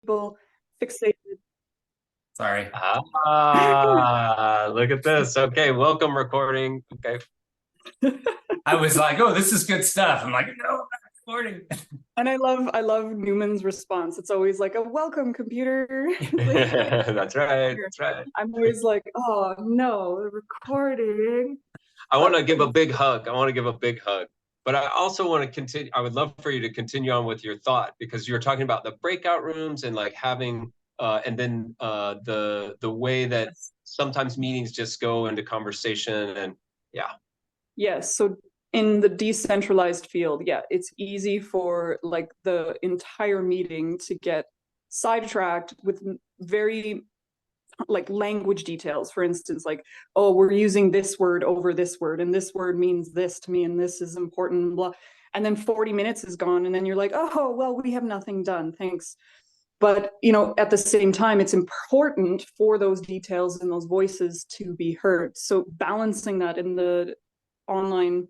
people fixated. Sorry. Look at this. Okay, welcome recording. Okay. I was like, oh, this is good stuff. I'm like, no, I'm not recording. And I love Newman's response. It's always like a welcome computer. That's right. That's right. I'm always like, oh no, recording. I want to give a big hug. I want to give a big hug. But I also want to continue. I would love for you to continue on with your thought because you're talking about the breakout rooms and like having and then the way that sometimes meetings just go into conversation and yeah. Yes. So in the decentralized field, yeah, it's easy for like the entire meeting to get sidetracked with very like language details. For instance, like, oh, we're using this word over this word, and this word means this to me, and this is important, blah. And then 40 minutes is gone, and then you're like, oh, well, we have nothing done. Thanks. But at the same time, it's important for those details and those voices to be heard. So balancing that in the online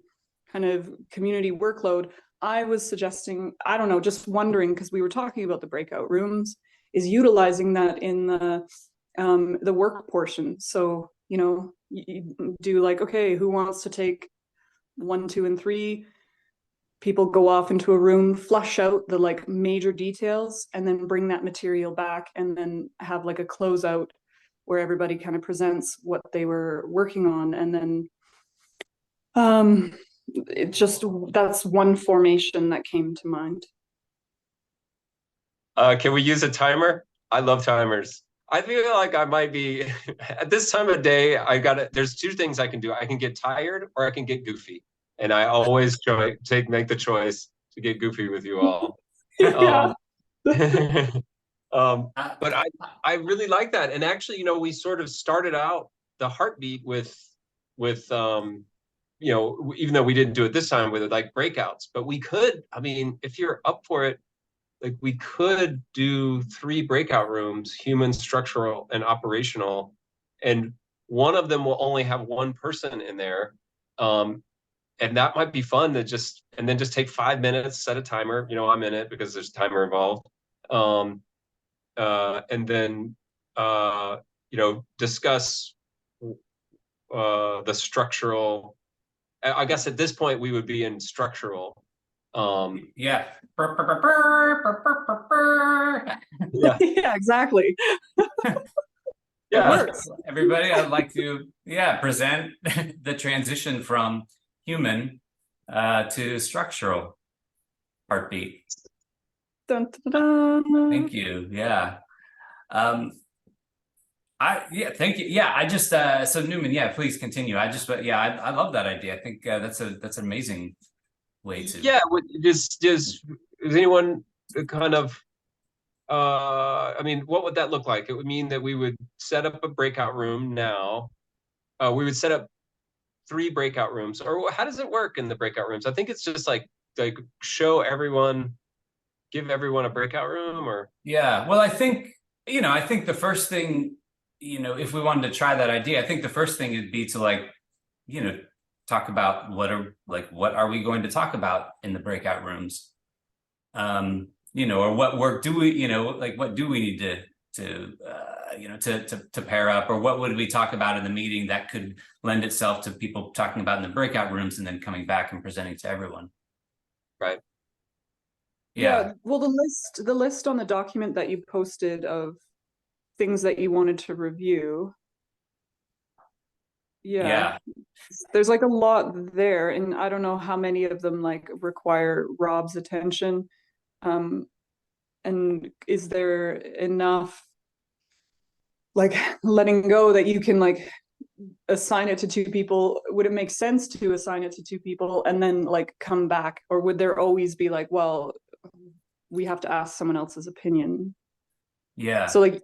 kind of community workload, I was suggesting, I don't know, just wondering, because we were talking about the breakout rooms, is utilizing that in the work portion. So, you do like, okay, who wants to take 1, 2, and 3? People go off into a room, flush out the like major details, and then bring that material back, and then have like a closeout where everybody kind of presents what they were working on, and then it just, that's one formation that came to mind. Can we use a timer? I love timers. I feel like I might be at this time of day. There's two things I can do. I can get tired or I can get goofy. And I always make the choice to get goofy with you all. Yeah. But I really like that. And actually, we sort of started out the heartbeat with even though we didn't do it this time with like breakouts, but we could, I mean, if you're up for it, like we could do 3 breakout rooms, human, structural, and operational, and one of them will only have one person in there. And that might be fun to just take 5 minutes, set a timer. I'm in it because there's a timer involved. And then discuss the structural. I guess at this point we would be in structural. Yeah. Yeah. Yeah, exactly. Yeah. Everybody, I'd like to present the transition from human to structural heartbeat. Dun, dun, dun. Thank you. Yeah. Thank you. Yeah, I just so Newman, please continue. I love that idea. I think that's an amazing way to. Yeah, does anyone kind of I mean, what would that look like? It would mean that we would set up a breakout room now. We would set up 3 breakout rooms, or how does it work in the breakout rooms? I think it's just like show everyone, give everyone a breakout room, or yeah. Well, I think the first thing, if we wanted to try that idea, I think the first thing would be to talk about what are we going to talk about in the breakout rooms, or what work do we, what do we need to pair up, or what would we talk about in the meeting that could lend itself to people talking about in the breakout rooms and then coming back and presenting to everyone. Right. Yeah. Well, the list on the document that you posted of things that you wanted to review. Yeah. There's like a lot there, and I don't know how many of them like require Rob's attention. And is there enough like letting go that you can like assign it to 2 people? Would it make sense to assign it to 2 people and then like come back, or would there always be like, well, we have to ask someone else's opinion? Yeah. So like,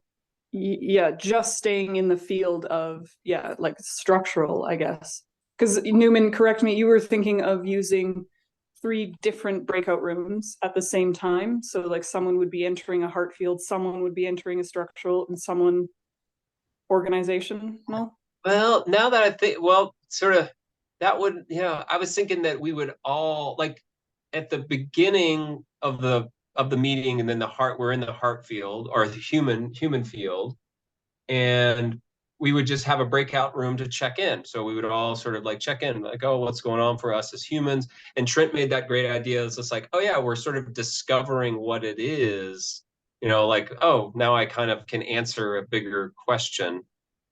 yeah, just staying in the field of like structural, I guess. Because Newman, correct me, you were thinking of using 3 different breakout rooms at the same time. So like someone would be entering a heart field, someone would be entering a structural, and someone organizational. Well, now that I think, sort of, that would, I was thinking that we would all, like, at the beginning of the of the meeting, and then we're in the heart field, or the human field, and we would just have a breakout room to check in. So we would all sort of like check in, like, oh, what's going on for us as humans? And Trent made that great idea. It's just like, oh yeah, we're sort of discovering what it is, like, oh, now I kind of can answer a bigger question,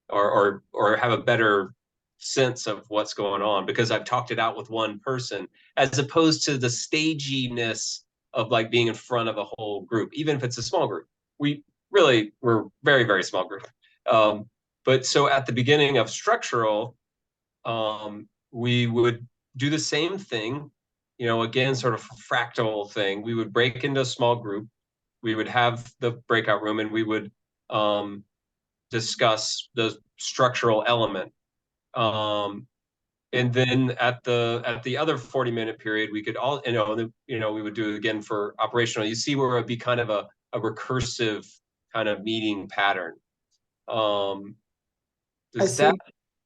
or have a better sense of what's going on because I've talked it out with one person, as opposed to the staginess of like being in front of a whole group, even if it's a small group. We're very, very small group. But so at the beginning of structural, we would do the same thing, again, sort of fractal thing. We would break into a small group. We would have the breakout room, and we would discuss the structural element. And then at the other 40-minute period, we could all, we would do it again for operational. You see where it would be kind of a recursive kind of meeting pattern. Does that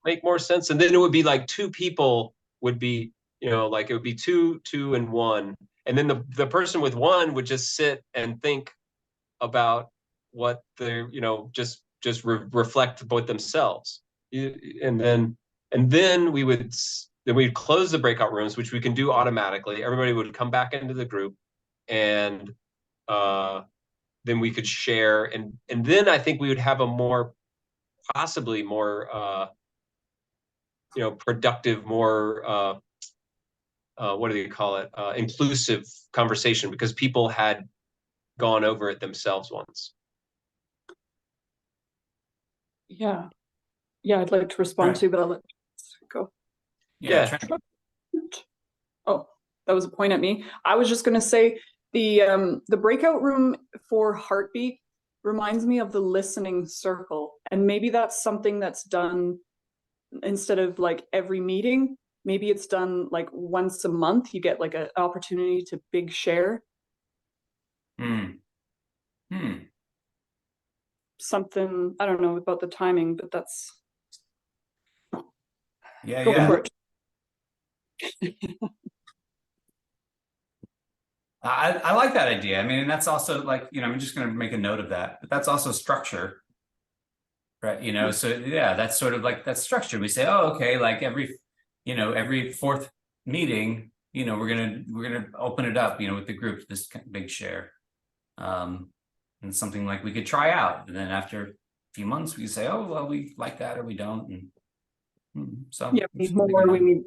make more sense? And then it would be like two people would be, like it would be two and one. And then the person with one would just sit and think about what they're, just reflect about themselves. And then we'd close the breakout rooms, which we can do automatically. Everybody would come back into the group, and then we could share. And then I think we would have a possibly more productive, more what do you call it? Inclusive conversation, because people had gone over it themselves once. Yeah. I'd like to respond too, but I'll let go. Yeah. Oh, that was a point at me. I was just going to say the breakout room for heartbeat reminds me of the listening circle, and maybe that's something that's done instead of like every meeting. Maybe it's done like once a month. You get like an opportunity to big share. Something, I don't know about the timing, but that's yeah. I like that idea. I mean, and that's also like, I'm just going to make a note of that, but that's also structure, right? So yeah, that's sort of like, that's structure. We say, oh, okay, like every fourth meeting, we're gonna open it up, with the group, this big share, and something like we could try out, and then after a few months we can say, oh, well, we like that or we don't, and so yeah, we need more, we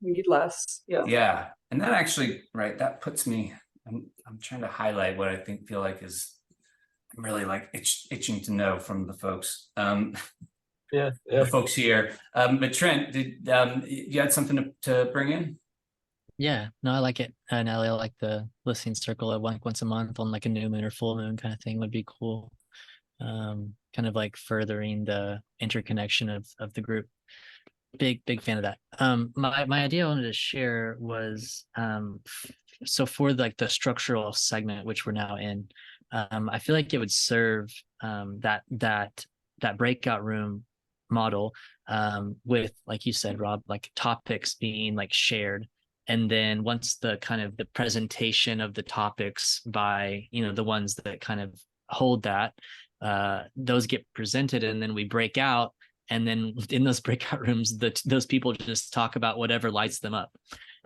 need less. Yeah, and that actually, right, that puts me, I'm trying to highlight what I feel like is, I'm really like itching to know from the folks, the folks here. But Trent, did you had something to bring in? Yeah, no, I like it. And I like the listening circle of like once a month on like a new moon or full moon kind of thing would be cool. Kind of like furthering the interconnection of the group. Big fan of that. My idea I wanted to share was so for like the structural segment, which we're now in, I feel like it would serve that breakout room model with, like you said, Rob, like topics being like shared. And then once the kind of the presentation of the topics by, the ones that kind of hold that, those get presented, and then we break out. And then in those breakout rooms, those people just talk about whatever lights them up,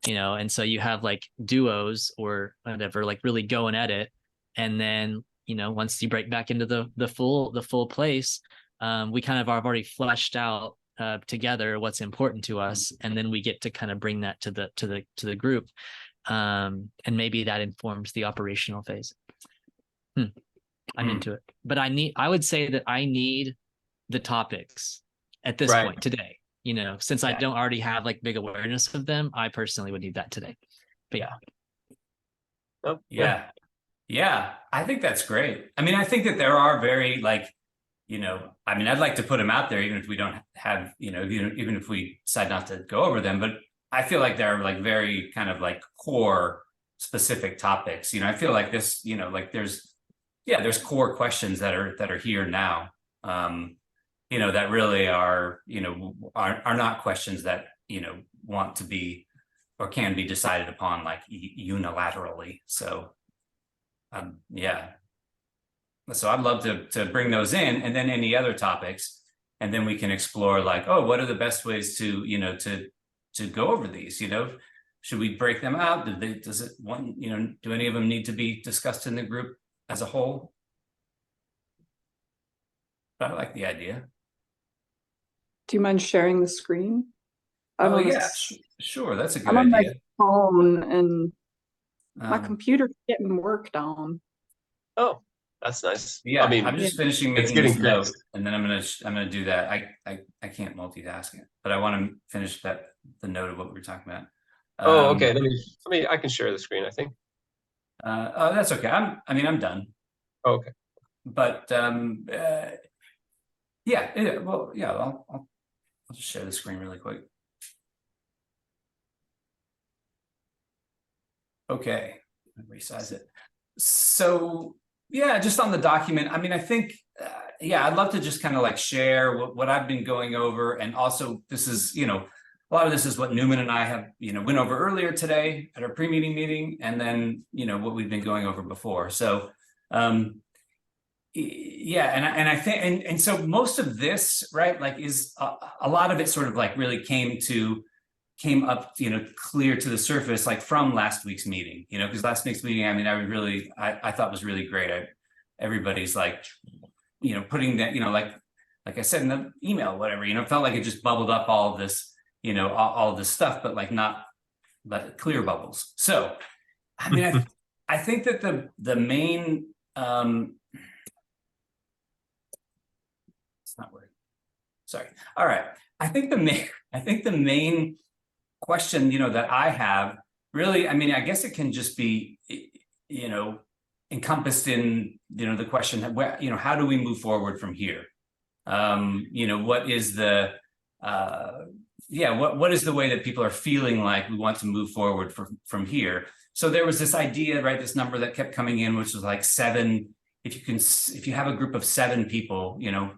and so you have like duos or whatever, like really going at it. And then, once you break back into the full place, we kind of have already fleshed out together what's important to us, and then we get to kind of bring that to the group, and maybe that informs the operational phase. I'm into it, but I would say that I need the topics at this point today, since I don't already have like big awareness of them. I personally would need that today. But yeah, I think that's great. I mean, I think that there are very like, I'd like to put them out there, even if we don't have, even if we decide not to go over them, but I feel like they're like very kind of like core specific topics. I feel like this, like there's core questions that are here now, that really are not questions that, want to be or can be decided upon like unilaterally. So Yeah. So I'd love to bring those in, and then any other topics, and then we can explore like, oh, what are the best ways to, you know, to go over these, you know? Should we break them out? Does it one, you know, do any of them need to be discussed in the group as a whole? But I like the idea. Do you mind sharing the screen? Oh yeah, sure. That's a good I'm on my idea. phone and my Um, computer's getting work done. Oh, that's nice. yeah, I mean, I'm just finishing it's making this getting note, fixed. and then I'm gonna do that. I can't multitask it, but I want to finish the note of what we were talking about. Oh, okay. I can share the screen, I think. Oh, that's okay. I'm done. Oh, okay. But yeah, well, yeah, I'll just share the screen really quick. Okay, resize it. So yeah, just on the document, I mean, I think, yeah, I'd love to just kind of like share what I've been going over. And also this is, you know, a lot of this is what Newman and I have, you know, went over earlier today at our pre-meeting meeting, and then, you know, what we've been going over before. So, yeah, and I think, and so most of this, right, like is a lot of it sort of like really came up, you know, clear to the surface, like from last week's meeting, you know, because last week's meeting, I mean, I thought was really great. Everybody's like, you know, putting that, you know, like I said in the email, whatever, you know, it felt like it just bubbled up all of this, you know, all of this stuff, but like not, but clear bubbles. So, I mean, I think that the main, it's not working. Sorry. All right. I think the main question, you know, that I have really, I mean, I guess it can just be, you know, encompassed in, you know, the question that, where, you know, how do we move forward from here? You know, what is the, yeah, what is the way that people are feeling like we want to move forward from here? So there was this idea, right, this number that kept coming in, which was like 7. If you have a group of 7 people, you know,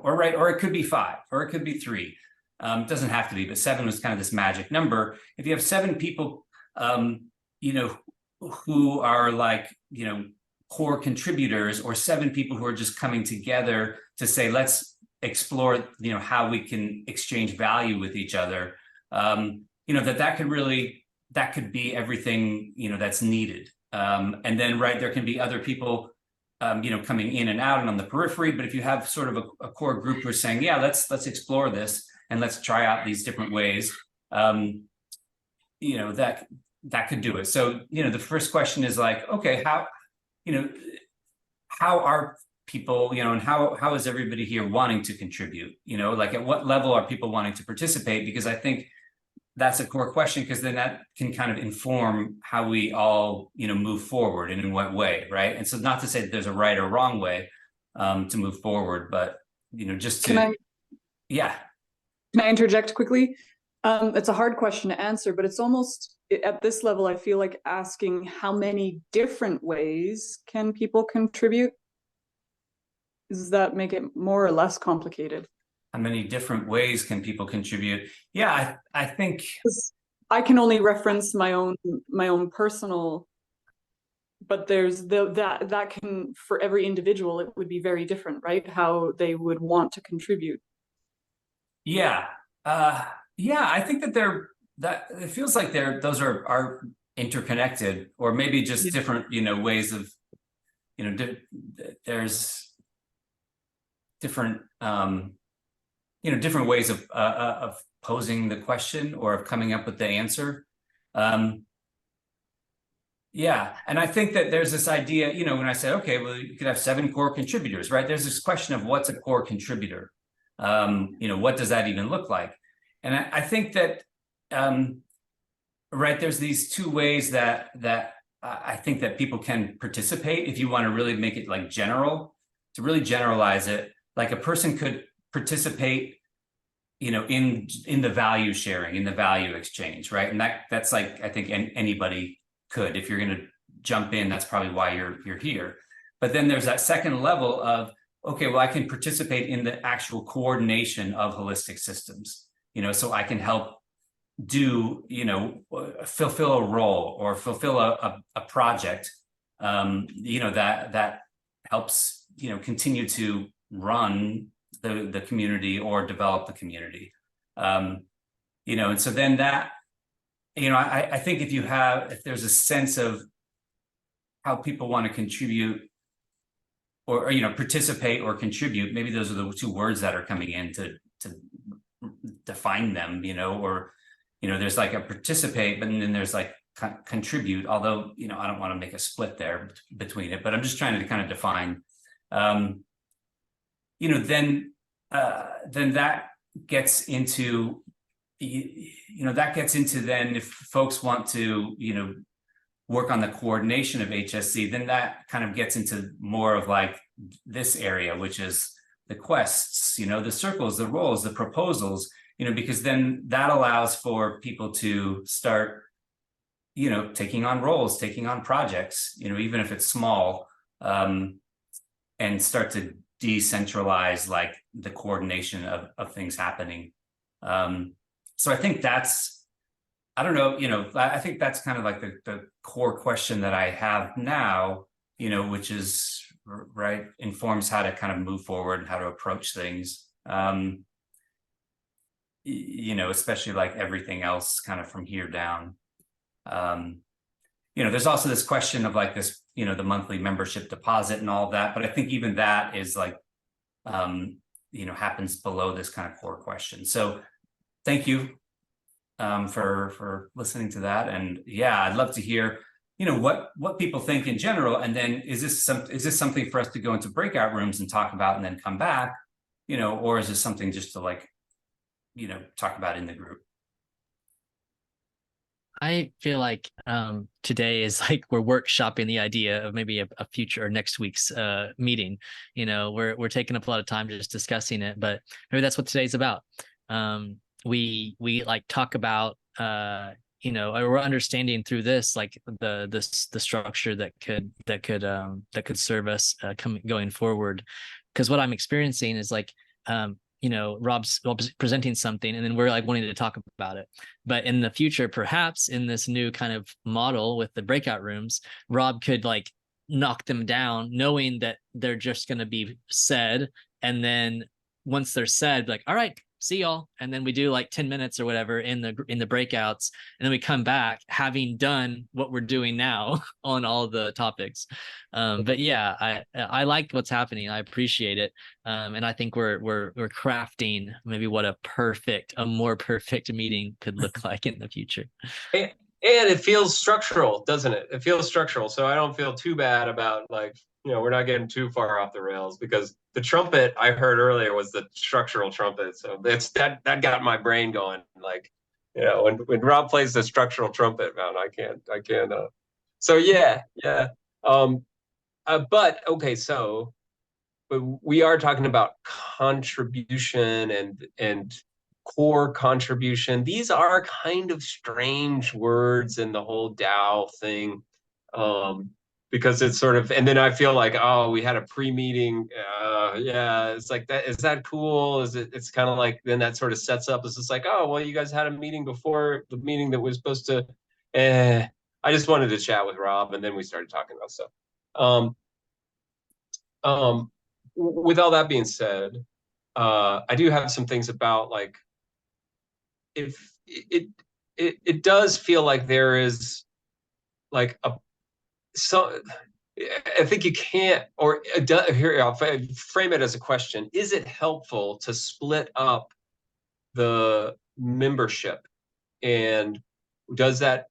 or right, or it could be 5, or it could be 3. It doesn't have to be, but 7 was kind of this magic number. If you have 7 people, you know, who are like, you know, core contributors, or 7 people who are just coming together to say, let's explore, you know, how we can exchange value with each other, you know, that could be everything, you know, that's needed. And then, right, there can be other people, you know, coming in and out and on the periphery. But if you have sort of a core group who are saying, yeah, let's explore this and let's try out these different ways, you know, that could do it. So, you know, the first question is like, okay, how, you know, how are people, you know, and how is everybody here wanting to contribute? You know, like at what level are people wanting to participate? Because I think that's a core question, because then that can kind of inform how we all, you know, move forward and in what way, right? And so not to say that there's a right or wrong way to move forward, but, you know, just to, yeah. Can I interject quickly? It's a hard question to answer, but it's almost, at this level, I feel like asking how many different ways can people contribute? Does that make it more or less complicated? How many different ways can people contribute? Yeah, I think I can only reference my own personal, but there's that can, for every individual, it would be very different, right? How they would want to contribute. Yeah. Yeah, I think that it feels like those are interconnected, or maybe just different, you know, ways of, you know, there's different, you know, different ways of posing the question or of coming up with the answer. Yeah, and I think that there's this idea, you know, when I say, okay, well, you could have 7 core contributors, right? There's this question of what's a core contributor? You know, what does that even look like? And I think that, right, there's these 2 ways that I think that people can participate. If you want to really make it like general, to really generalize it, like a person could participate, you know, in the value sharing, in the value exchange, right? And that's like, I think anybody could. If you're going to jump in, that's probably why you're here. But then there's that second level of, okay, well, I can participate in the actual coordination of holistic systems, you know, so I can help, do, fulfill a role or fulfill a project, that helps, continue to run the community or develop the community. And so then that, I think if there's a sense of how people want to contribute or participate or contribute, maybe those are the two words that are coming in to define them, or, there's like a participate, but then there's like contribute, although, I don't want to make a split there between it, but I'm just trying to kind of define, then that gets into, then if folks want to, work on the coordination of HSC, then that kind of gets into more of like this area, which is the quests, the circles, the roles, the proposals, because then that allows for people to start, taking on roles, taking on projects, even if it's small, and start to decentralize like the coordination of things happening. So I think that's, I don't know, I think that's kind of like the core question that I have now, which is, right, informs how to kind of move forward and how to approach things. Especially like everything else kind of from here down. There's also this question of like this, the monthly membership deposit and all of that, but I think even that is like, happens below this kind of core question. So thank you for listening to that. And yeah, I'd love to hear, what people think in general. And then is this something for us to go into breakout rooms and talk about and then come back, or is this something just to like, talk about in the group? I feel like today is like we're workshopping the idea of maybe a future or next week's meeting. We're taking up a lot of time just discussing it, but maybe that's what today's about. We like talk about we're understanding through this like the structure that could serve us going forward. Because what I'm experiencing is like Rob's presenting something and then we're like wanting to talk about it. But in the future, perhaps in this new kind of model with the breakout rooms, Rob could like knock them down knowing that they're just going to be said. And then once they're said, like, all right, see y'all. And then we do like 10 minutes or whatever in the breakouts. And then we come back having done what we're doing now on all the topics. But yeah, I like what's happening. I appreciate it. And I think we're crafting maybe what a more perfect meeting could look like in the future. And it feels structural, doesn't it? It feels structural. So I don't feel too bad about like, we're not getting too far off the rails, because the trumpet I heard earlier was the structural trumpet. So that got my brain going. Like, when Rob plays the structural trumpet, man, I can't. So yeah. But okay, but we are talking about contribution and core contribution. These are kind of strange words in the whole DAO thing. Because it's sort of, and then I feel like, oh, we had a pre-meeting. Yeah, it's like that. Is that cool? It's kind of like, then that sort of sets up. It's just like, oh, well, you guys had a meeting before the meeting that was supposed to, I just wanted to chat with Rob. And then we started talking about stuff. With all that being said, I do have some things about like, if it does feel like there is like I think you can't, or here, I'll frame it as a question. Is it helpful to split up the membership? And does that,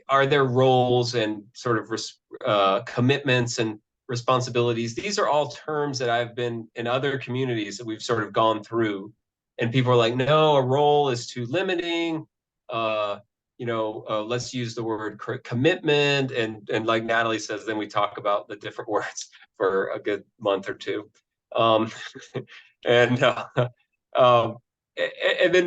are there roles and sort of commitments and responsibilities? These are all terms that I've been in other communities that we've sort of gone through. And people are like, no, a role is too limiting. Let's use the word commitment. And like Natalie says, then we talk about the different words for a good month or two. And then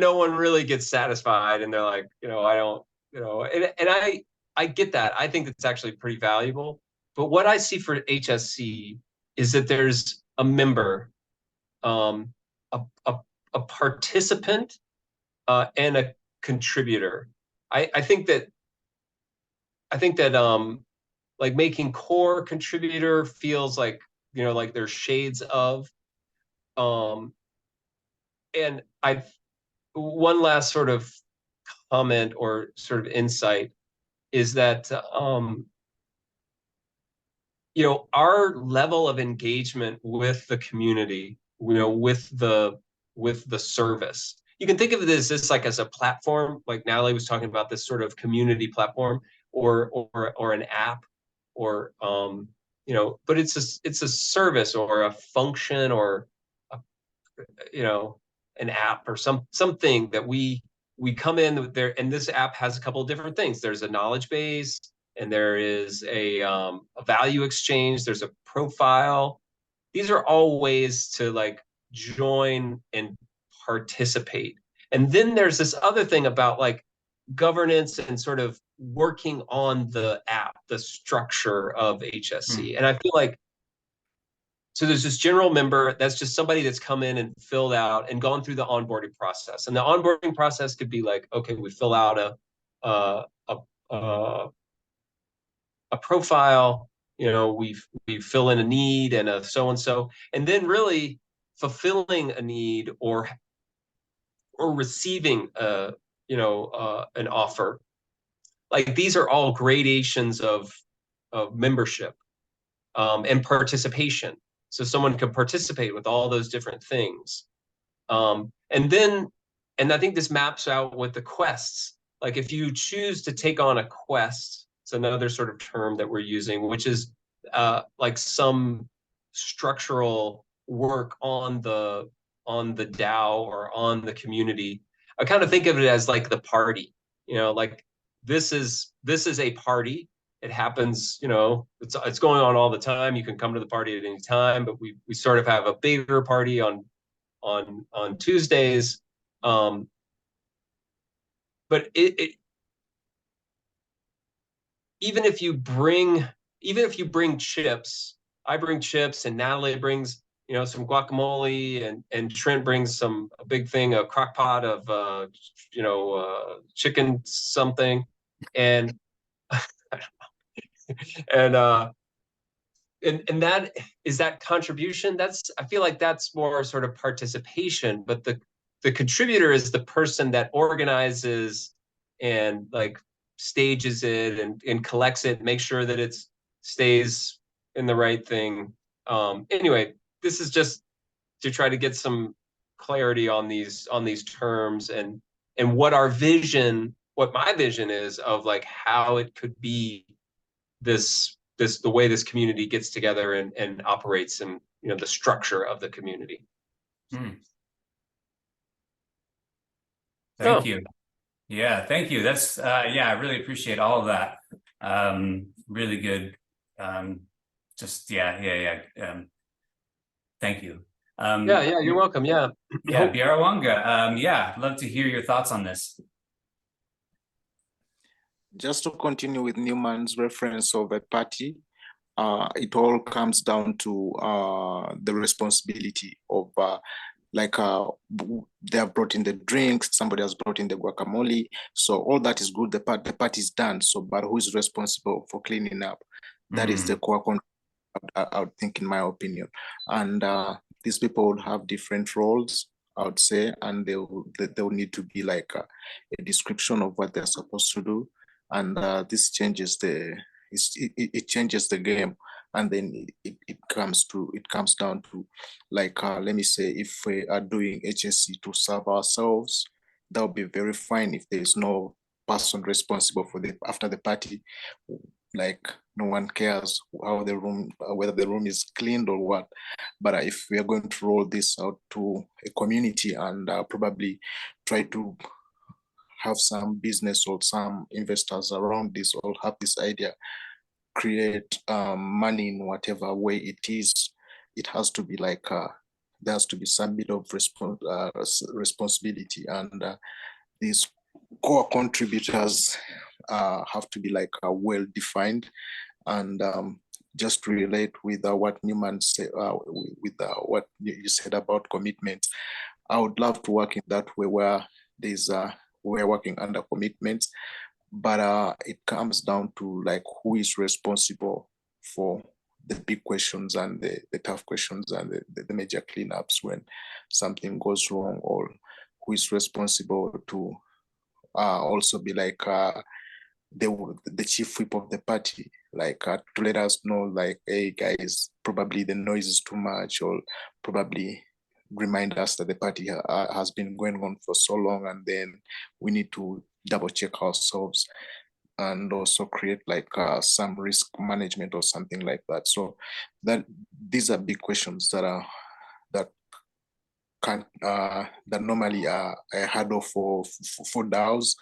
no one really gets satisfied. And they're like, I don't, and I get that. I think it's actually pretty valuable. But what I see for HSC is that there's a member, a participant, and contributor. I think that like making core contributor feels like, you know, like there's shades of, and one last sort of comment or sort of insight is that, you know, our level of engagement with the community, you know, with the service, you can think of it as this, like as a platform, like Natalie was talking about, this sort of community platform, or an app, or you know, but it's a service or a function, or a, you know, an app or something that we come in there, and this app has a couple of different things. There's a knowledge base, and there is a value exchange. There's a profile. These are all ways to like join and participate. And then there's this other thing about like governance and sort of working on the app, the structure of HSC. And I feel like, so there's this general member, that's just somebody that's come in and filled out and gone through the onboarding process. And the onboarding process could be like, okay, we fill out a profile, you know, we fill in a need and a so-and-so, and then really fulfilling a need or receiving you know, an offer. Like these are all gradations of membership and participation. So someone can participate with all those different things. And I think this maps out with the quests. Like if you choose to take on a quest, it's another sort of term that we're using, which is like some structural work on the DAO or on the community. I kind of think of it as like the party, you know, like this is a party. It happens, you know, it's going on all the time. You can come to the party at any time, but we sort of have a bigger party on Tuesdays. But even if you bring chips, I bring chips, and Natalie brings, you know, some guacamole, and Trent brings a big thing, a crock pot of you know, chicken something, and and that is that contribution. I feel like that's more sort of participation, but the contributor is the person that organizes and like stages it and collects it, makes sure that it stays in the right thing. Anyway, this is just to try to get some clarity on these terms, and what my vision is of like how it could be the way this community gets together and operates, and, you know, the structure of the community. Thank you. Yeah, thank you. That's yeah, I really appreciate all of that. Really good. Just thank you. Yeah, you're welcome. Yeah. Biarawanga, yeah, I'd love to hear your thoughts on this. Just to continue with Newman's reference of a party, it all comes down to the responsibility of they have brought in the drinks, somebody has brought in the guacamole, so all that is good. The party is done. So, but who is responsible for cleaning up? That is the core concept, I would think, in my opinion. And these people would have different roles, I would say, and they will need to be like a description of what they're supposed to do. And this changes it changes the game, and then it comes down to like let me say, if we are doing HSC to serve ourselves, that would be very fine if there is no person responsible for after the party. Like no one cares how the room, whether the room is cleaned or what. But if we are going to roll this out to a community and probably try to have some business or some investors around this or have this idea, create money in whatever way it is, it has to be like there has to be some bit of responsibility, and these core contributors have to be like well defined. And just to relate with what Newman said, with what you said about commitment, I would love to work in that way, where there's we're working under commitments, but it comes down to like who is responsible for the big questions and the tough questions and the major cleanups when something goes wrong, or who is responsible to also be like the chief whip of the party, like to let us know like, hey guys, probably the noise is too much, or probably remind us that the party has been going on for so long, and then we need to double check ourselves, and also create like some risk management or something like that. So that these are big questions that can that normally are a hurdle for DAOs,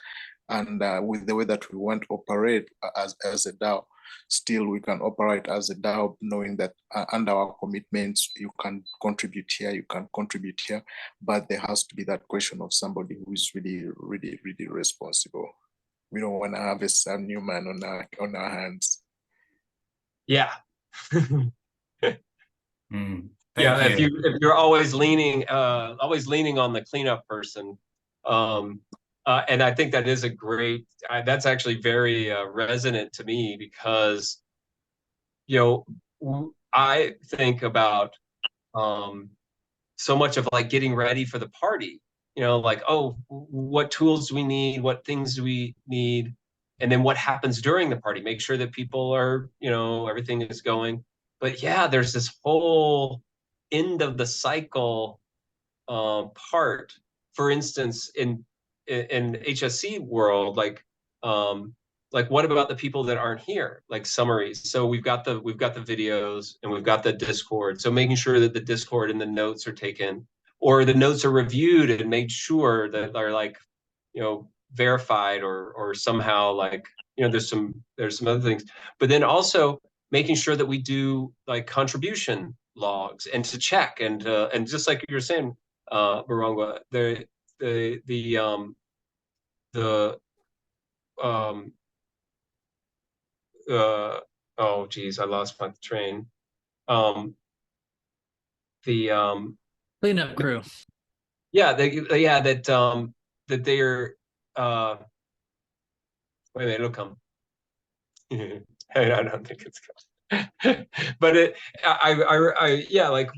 and with the way that we want to operate as a DAO, still we can operate as a DAO, knowing that under our commitments, you can contribute here, you can contribute here, but there has to be that question of somebody who is really, really, really responsible. We don't want to have a Sam Newman on our hands. Yeah. Yeah, if you're always leaning on the cleanup person, and I think that is a great. That's actually very resonant to me, because I think about so much of like getting ready for the party. Like, oh, what tools do we need? What things do we need? And then what happens during the party? Make sure that people are, everything is going. But yeah, there's this whole end of the cycle part. For instance, in HSC world, like what about the people that aren't here? Like summaries. So we've got the videos and we've got the Discord. So making sure that the Discord and the notes are taken, or the notes are reviewed and made sure that they're like, verified, or somehow like, there's some other things. But then also making sure that we do like contribution logs, and to check, and just like you were saying, Barongwa, oh geez, I lost my train. Cleanup crew. Yeah, that they're wait a minute, it'll come. I don't think it's coming. But yeah, like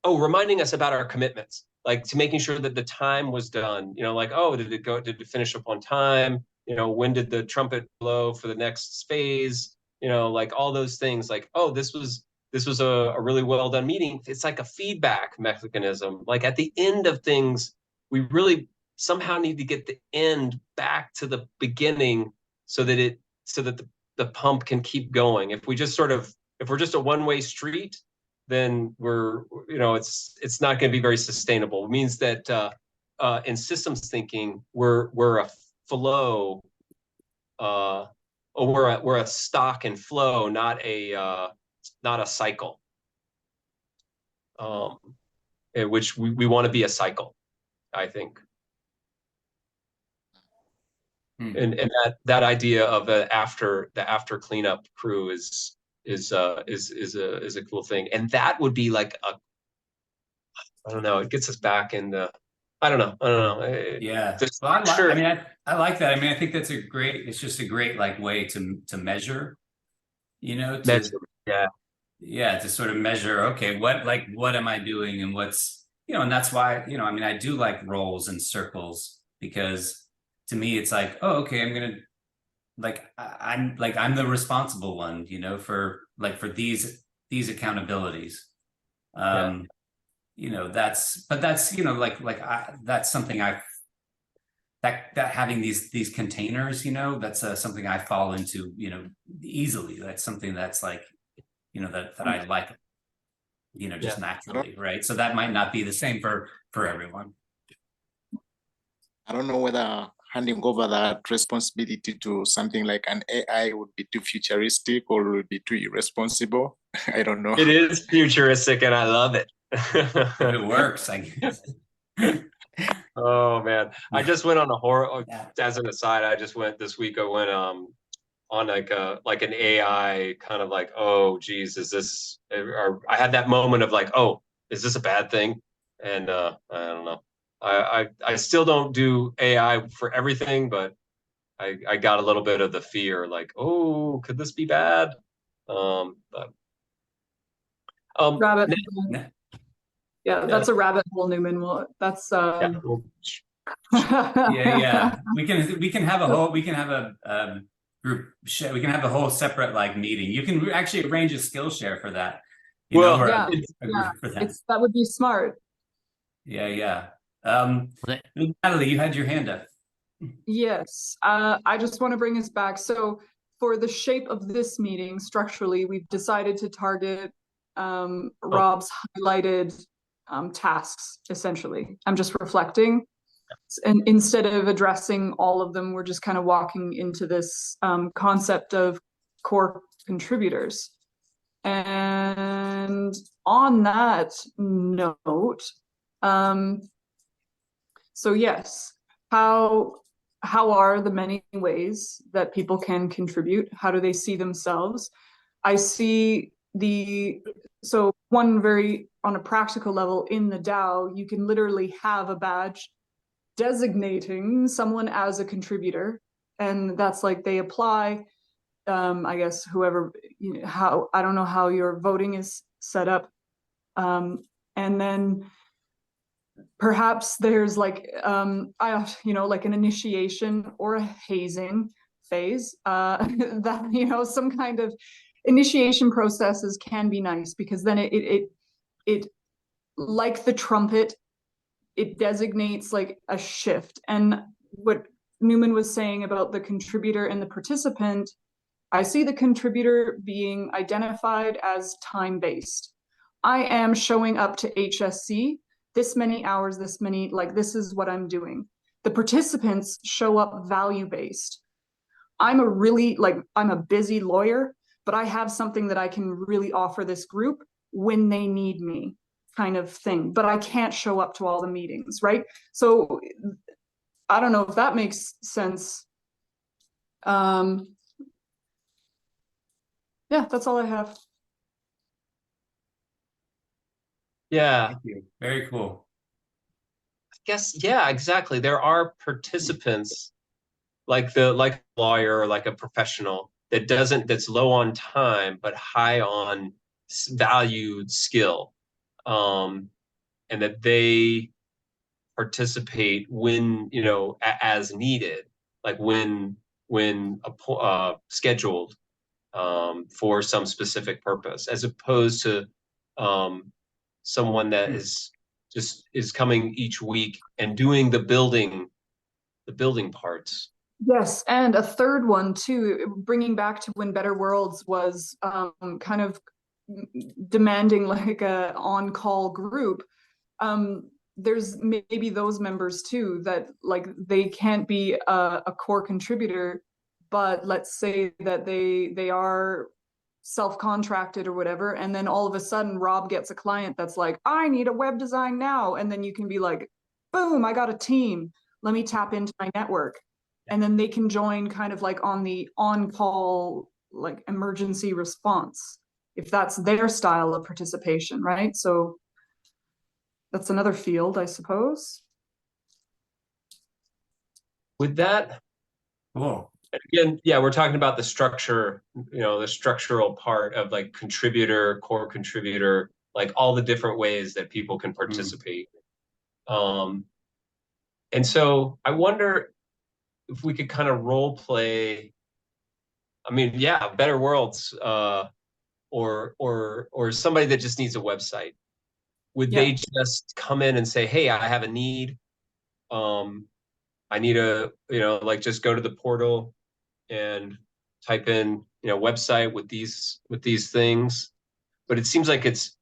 reminding us about our commitments, like to making sure that the time was done, like, oh, did it finish up on time? When did the trumpet blow for the next phase? Like all those things, like, oh, this was a really well done meeting. It's like a feedback mechanism. Like at the end of things, we really somehow need to get the end back to the beginning, so that the pump can keep going. If we're just a one-way street, then it's not going to be very sustainable. It means that in systems thinking, we're a flow, or we're a stock and flow, not a cycle. Which we want to be a cycle, I think. And that idea of the after cleanup crew is a cool thing. And that would be like I don't know, it gets us back in the, I don't know. Yeah. Well, I mean, I like that. I mean, I think that's it's just a great like way to measure, to sort of measure, okay, what am I doing, and what's, and that's why, I mean, I do like roles and circles, because to me, it's like, oh, okay, I'm going to, I'm the responsible one, for these accountabilities. That's that's something that having these containers, that's something I fall into, easily. That's something that's like, that I like, just naturally, right? So that might not be the same for everyone. I don't know whether handing over that responsibility to something like an AI would be too futuristic or would be too irresponsible. I don't know. It is futuristic, and I love it. It works, I guess. Oh man, I just went on a horror. As an aside, I went on like an AI kind of like, oh geez, is this? I had that moment of like, oh, is this a bad thing? And I don't know. I still don't do AI for everything, but I got a little bit of the fear, like, oh, could this be bad? But Rabbit. Yeah. Yeah, that's a rabbit hole, Newman. Well, that's yeah, well, Yeah. We can have a group share. We can have a whole separate like meeting. You can actually arrange a Skillshare for that. You know, well, or Yeah. a group Yeah, for that. that would be smart. Yeah. Well, Natalie, you had your hand up. Yes, I just want to bring us back. So for the shape of this meeting, structurally, we've decided to target Rob's highlighted tasks, essentially. I'm just reflecting. And instead of addressing all of them, we're just kind of walking into this concept of core contributors. And on that note, so yes, how are the many ways that people can contribute? How do they see themselves? I see so one very on a practical level in the DAO, you can literally have a badge designating someone as a contributor, and that's like they apply. I guess whoever, how, I don't know how your voting is set up, and then perhaps there's like like an initiation or a hazing phase, that some kind of initiation processes can be nice, because then it like the trumpet, it designates like a shift. And what Newman was saying about the contributor and the participant, I see the contributor being identified as time-based. I am showing up to HSC this many hours, this many, like, this is what I'm doing. The participants show up value-based. I'm a busy lawyer, but I have something that I can really offer this group when they need me, kind of thing. But I can't show up to all the meetings, right? So I don't know if that makes sense. Yeah, that's all I have. yeah, Thank you. Very cool. I guess, yeah, exactly. There are participants like a lawyer or like a professional that's low on time but high on valued skill, and that they participate when as needed, like when scheduled for some specific purpose, as opposed to someone that is coming each week and doing the building parts. Yes, and a third one too, bringing back to when Better Worlds was kind of demanding like a on-call group. There's maybe those members too that like they can't be a core contributor, but let's say that they are self-contracted or whatever, and then all of a sudden Rob gets a client that's like, I need a web design now, and then you can be like, boom, I got a team, let me tap into my network. And then they can join kind of like on the on-call like emergency response, if that's their style of participation, right? So that's another field, I suppose. With that, Cool. again, yeah, we're talking about the structure, the structural part of like contributor, core contributor, like all the different ways that people can participate. And so I wonder if we could kind of role play. I mean, yeah, Better Worlds, or somebody that just needs a website. Would they just come in and say, hey, I have a need. I need like just go to the portal and type in, website with these things. But it seems like it's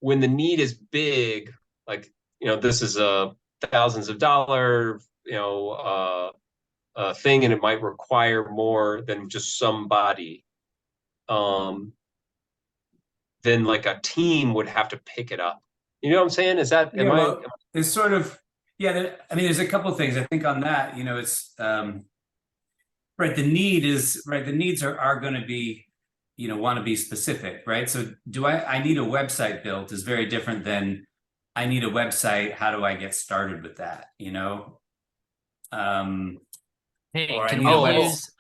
when the need is big, like, this is a thousands of dollar, thing, and it might require more than just somebody. Then like a team would have to pick it up. You know what I'm saying? Is that, It's sort of, I mean, there's a couple of things I think on that, it's, right. The needs are going to be, want to be specific, right? So I need a website built is very different than I need a website. How do I get started with that? You know? Hey, Or I can need a we website. use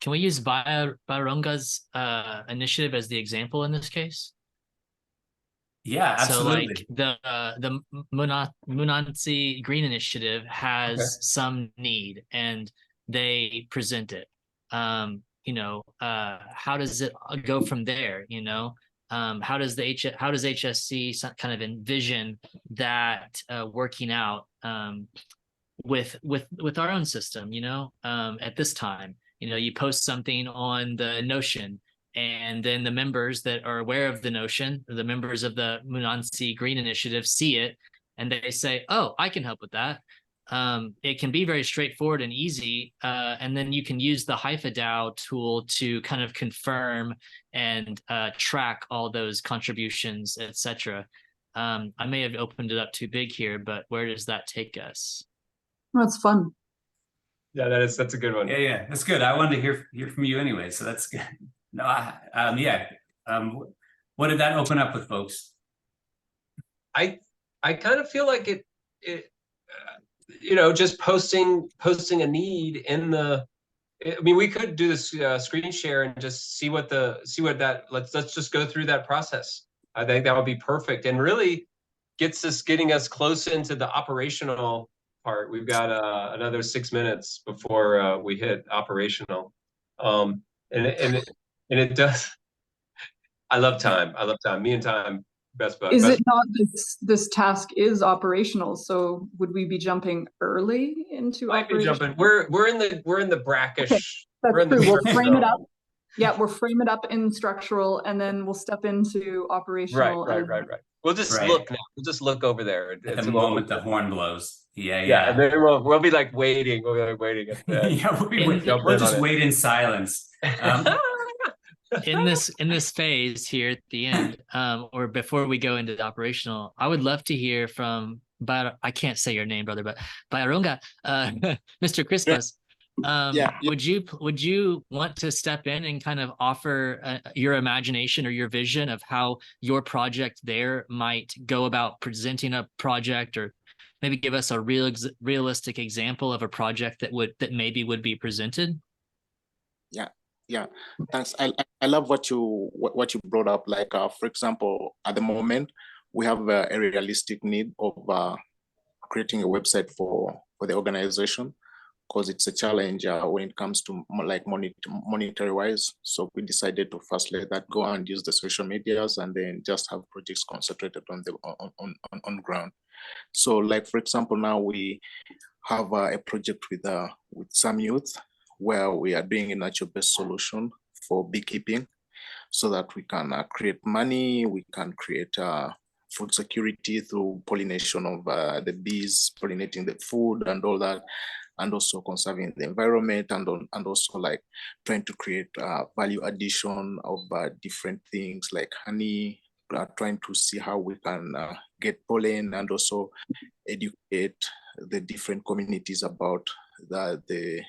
can we use Baronga's initiative as the example in this case? Yeah, So like absolutely. the Munansi Green Initiative has some need and they present it. You know, how does it go from there? You know, how does HSC kind of envision that working out with our own system? You know, at this time, you know, you post something on the Notion, and then the members that are aware of the Notion, the members of the Munansi Green Initiative, see it and they say, oh, I can help with that. It can be very straightforward and easy. And then you can use the HiFiDAO tool to kind of confirm and track all those contributions, etc. I may have opened it up too big here, but where does that take us? That's fun. Yeah, that's a good one. Yeah, that's good. I wanted to hear from you anyway, so that's good. No, yeah. What did that open up with, folks? I kind of feel like it you know, just posting a need in the. I mean, we could do this screen share and just see what that. Let's just go through that process. I think that would be perfect and really getting us close into the operational part. We've got another 6 minutes before we hit operational, and it does. I love time. Me and time. Best bud. Is it not this task is operational? So would we be jumping early into Might be operation? jumping. We're in the brackish. Okay, that's we're in true. the We'll frame it up. Yeah, we'll frame it up in structural, and then we'll step into operational. Right. We'll just look now. We'll just look over there at the moment the horn blows. Yeah. And then we'll be like waiting. We'll be like waiting. Yeah, we'll just wait in silence. In this phase here at the end, or before we go into the operational, I would love to hear from, I can't say your name, brother, but Baronga, Mr. Crispas. Would you want to step in and kind of offer your imagination or your vision of how your project there might go about presenting a project, or maybe give us a realistic example of a project that maybe would be presented? Yeah, thanks. I love what you brought up. Like, for example, at the moment, we have a realistic need of creating a website for the organization, because it's a challenge when it comes to like monetary wise. So we decided to first let that go and use the social medias, and then just have projects concentrated on the on ground. So, like, for example, now we have a project with some youth, where we are doing a nature-based solution for beekeeping, so that we can create money, we can create food security through pollination of the bees, pollinating the food and all that, and also conserving the environment, and also like trying to create value addition of different things like honey, trying to see how we can get pollen, and also educate the different communities about the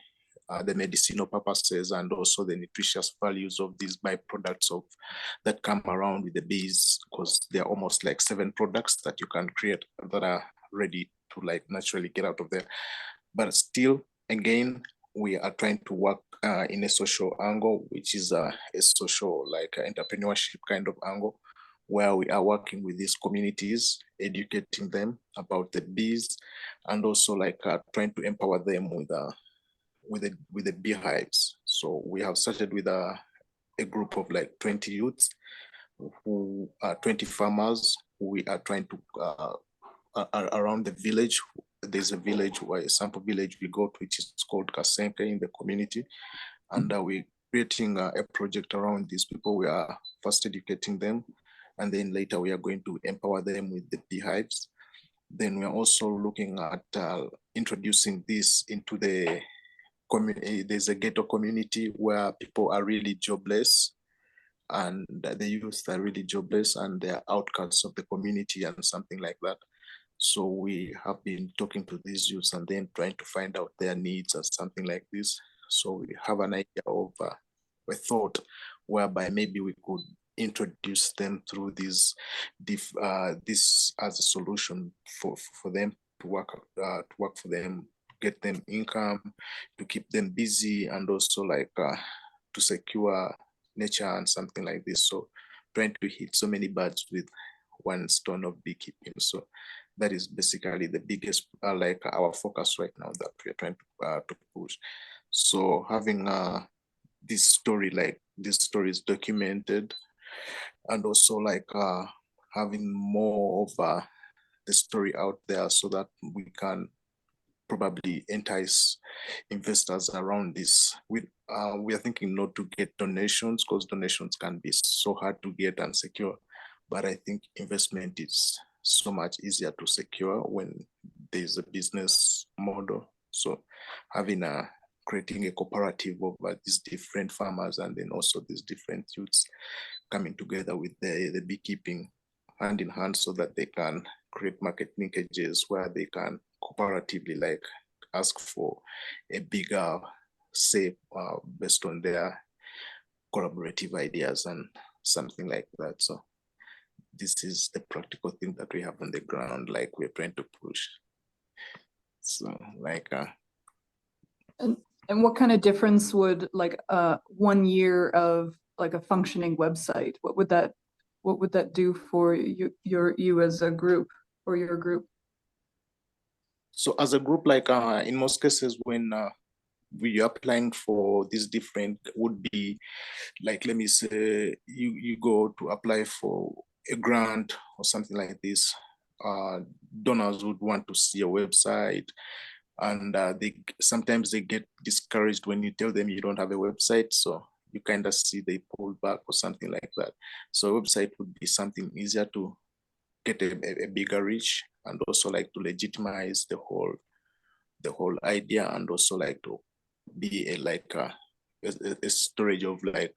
medicinal purposes, and also the nutritious values of these byproducts that come around with the bees, because they're almost like 7 products that you can create that are ready to like naturally get out of there. But still, again, we are trying to work in a social angle, which is a social like entrepreneurship kind of angle, where we are working with these communities, educating them about the bees, and also like trying to empower them with the beehives. So we have started with a group of like 20 youths, who are 20 farmers, who we are trying to around the village. There's a village, a sample village we go to, which is called Kasenke in the community, and we're creating a project around these people. We are first educating them, and then later we are going to empower them with the beehives. Then we're also looking at introducing this into the community. There's a ghetto community where people are really jobless, and the youth are really jobless, and they're outcasts of the community and something like that. So we have been talking to these youths and then trying to find out their needs and something like this. So we have an idea of a thought whereby maybe we could introduce them through this as a solution for them to work for them, get them income, to keep them busy, and also like to secure nature and something like this. So trying to hit so many birds with one stone of beekeeping. So that is basically the biggest like our focus right now that we are trying to push. So having this story is documented, and also like having more of the story out there so that we can probably entice investors around this. We are thinking not to get donations, because donations can be so hard to get and secure. But I think investment is so much easier to secure when there's a business model. So having creating a cooperative of these different farmers, and then also these different youths coming together with the beekeeping hand in hand, so that they can create market linkages where they can cooperatively like ask for a bigger say based on their collaborative ideas and something like that. So this is the practical thing that we have on the ground, like we're trying to push. So like and what kind of difference would like 1 year of like a functioning website, what would that do for you as a group, or your group? So as a group, like in most cases when we are applying for this different, would be like, let me say you go to apply for a grant or something like this, donors would want to see a website, and sometimes they get discouraged when you tell them you don't have a website, so you kind of see they pull back or something like that. So a website would be something easier to get a bigger reach, and also like to legitimize the whole idea, and also like to be a storage of like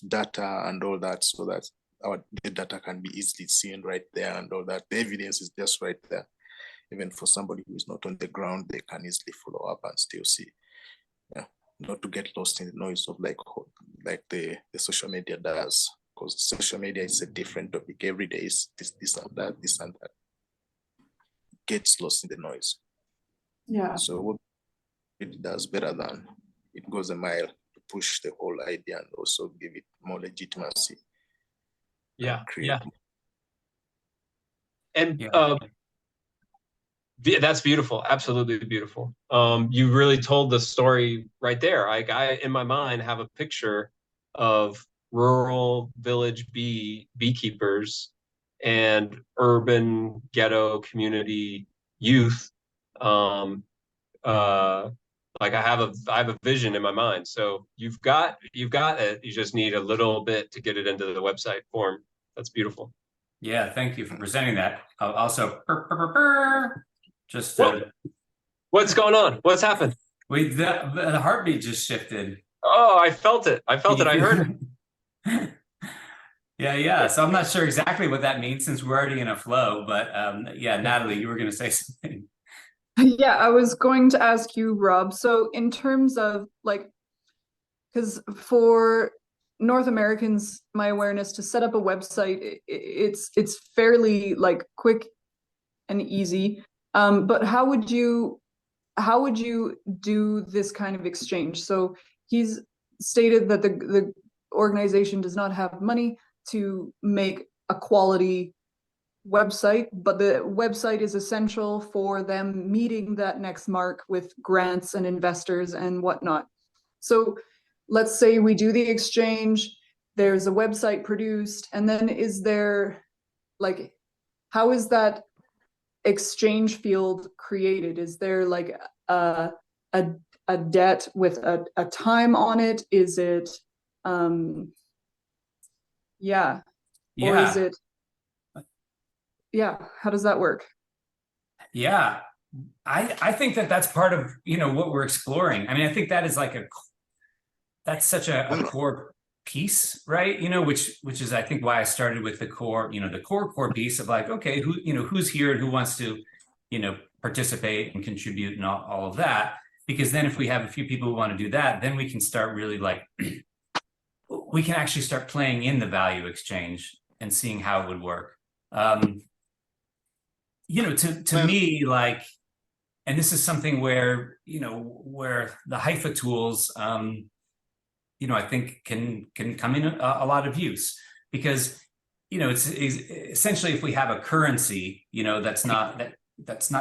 data and all that, so that the data can be easily seen right there, and all that the evidence is just right there. Even for somebody who is not on the ground, they can easily follow up and still see. Yeah, not to get lost in the noise of like the social media does, because social media is a different topic. Every day is this and that, this and that. Gets lost in the noise. Yeah. So what it does better than it goes a mile to push the whole idea and also give it more legitimacy. Yeah, create yeah. And Yeah. that's beautiful, absolutely beautiful. You really told the story right there. Like I, in my mind, have a picture of rural village beekeepers and urban ghetto community youth. Like I have a vision in my mind. So you've got it. You just need a little bit to get it into the website form. That's beautiful. Yeah, thank you for presenting that. Also, just what's going on? What's happened? The heartbeat just shifted. Oh, I felt it. I felt it. I heard it. Yeah. So I'm not sure exactly what that means, since we're already in a flow. But yeah, Natalie, you were going to say something. Yeah, I was going to ask you, Rob. So in terms of like, because for North Americans, my awareness to set up a website, it's fairly like quick and easy. But how would you do this kind of exchange? So he's stated that the organization does not have money to make a quality website, but the website is essential for them meeting that next mark with grants and investors and whatnot. So let's say we do the exchange, there's a website produced, and then is there like, how is that exchange field created? Is there like a debt with a time on it? Is it yeah. Or is it how does that work? Yeah, I think that's part of what we're exploring. I mean, I think that is like that's such a core piece, right? Which is I think why I started with the core, the core piece of like, okay, who's here and who wants to participate and contribute and all of that. Because then if we have a few people who want to do that, then we can start really like we can actually start playing in the value exchange and seeing how it would work. You know, to me, like, and this is something where, you know, where the Haifa tools, you know, I think can come in a lot of use, because, you know, it's essentially, if we have a currency, you know, that's not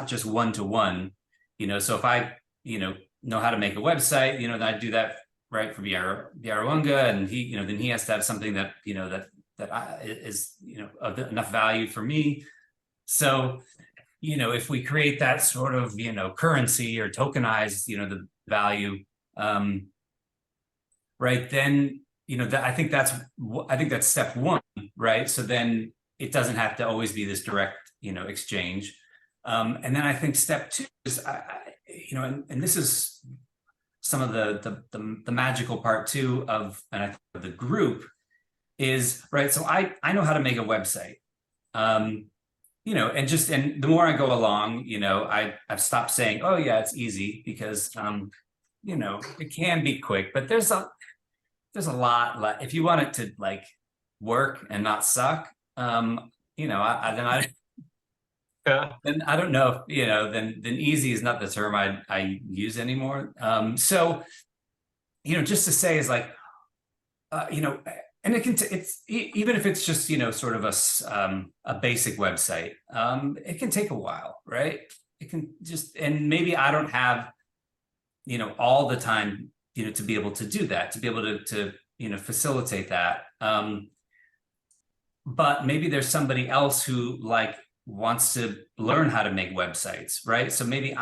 just one-to-one, you know, so if I, you know how to make a website, you know, then I do that right for Biarawanga, and he, you know, then he has to have something that, you know, that is, you know, of enough value for me. So, you know, if we create that sort of, you know, currency or tokenize, you know, the value, right, then, you know, I think that's step one, right? So then it doesn't have to always be this direct, you know, exchange. And then I think step two is, you know, and this is some of the magical part too of, and I think the group is, right, so I know how to make a website. You know, and the more I go along, you know, I've stopped saying, oh yeah, it's easy, because you know, it can be quick, but there's a lot, if you want it to like work and not suck, you know, then I don't know if, you know, then easy is not the term I use anymore. So, you know, just to say is like, you know, and it's even if it's just, you know, sort of a basic website, it can take a while, right? It can just, and maybe I don't have, you know, all the time, you know, to be able to do that, to be able to you know, facilitate that. But maybe there's somebody else who like wants to learn how to make websites, right? So maybe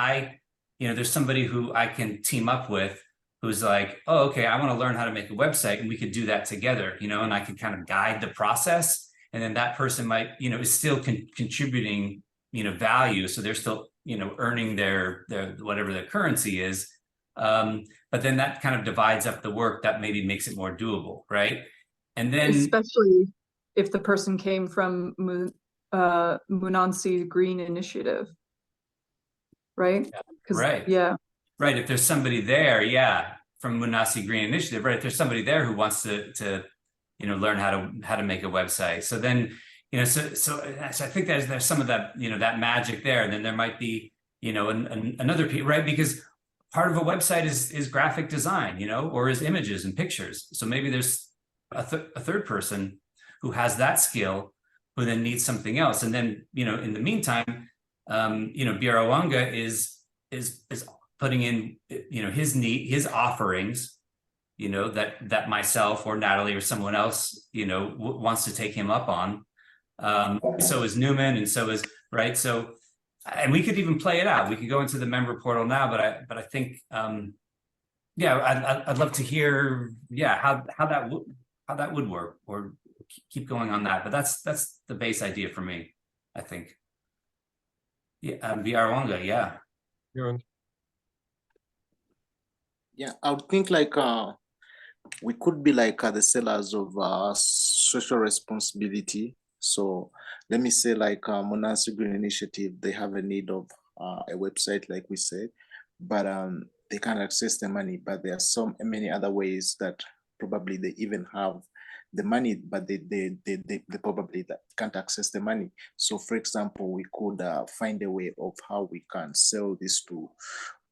you know, there's somebody who I can team up with who's like, oh, okay, I want to learn how to make a website, and we could do that together, you know, and I can kind of guide the process. And then that person might, you know, is still contributing, you know, value. So they're still, you know, earning their whatever their currency is. But then that kind of divides up the work, that maybe makes it more doable, right? And then, especially if the person came from Munansi Green Initiative, right? right, yeah, right. If there's somebody there, yeah, from Munansi Green Initiative, right? If there's somebody there who wants to you know, learn how to make a website, so then, you know, so I think there's some of that, you know, that magic there. And then there might be, you know, another piece, right? Because part of a website is graphic design, you know, or is images and pictures. So maybe there's a third person who has that skill, who then needs something else. And then, you know, in the meantime, you know, Biarawanga is putting in, you know, his offerings, you know, that myself or Natalie or someone else, you know, wants to take him up on. So is Newman, and so is, right. So, and we could even play it out. We could go into the member portal now, but I think, yeah, I'd love to hear, yeah, how that would work, or keep going on that. But that's the base idea for me, I think. Yeah, Biarawanga, yeah. Yeah, I would think like we could be like the sellers of social responsibility. So let me say like Munansi Green Initiative, they have a need of a website, like we said, but they can't access the money. But there are many other ways that probably they even have the money, but they probably can't access the money. So for example, we could find a way of how we can sell this to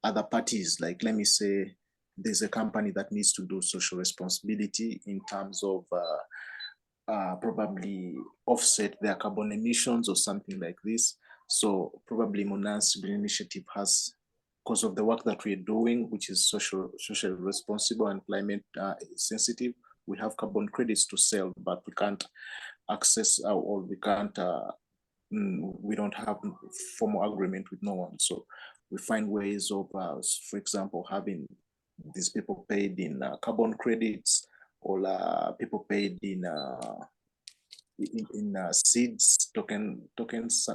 other parties. Like, let me say there's a company that needs to do social responsibility in terms of probably offset their carbon emissions or something like this. So probably Munansi Green Initiative has, because of the work that we're doing, which is social responsible and climate sensitive, we have carbon credits to sell, but we can't access or we can't, we don't have formal agreement with no one. So we find ways of, for example, having these people paid in carbon credits, or people paid in seeds, tokens,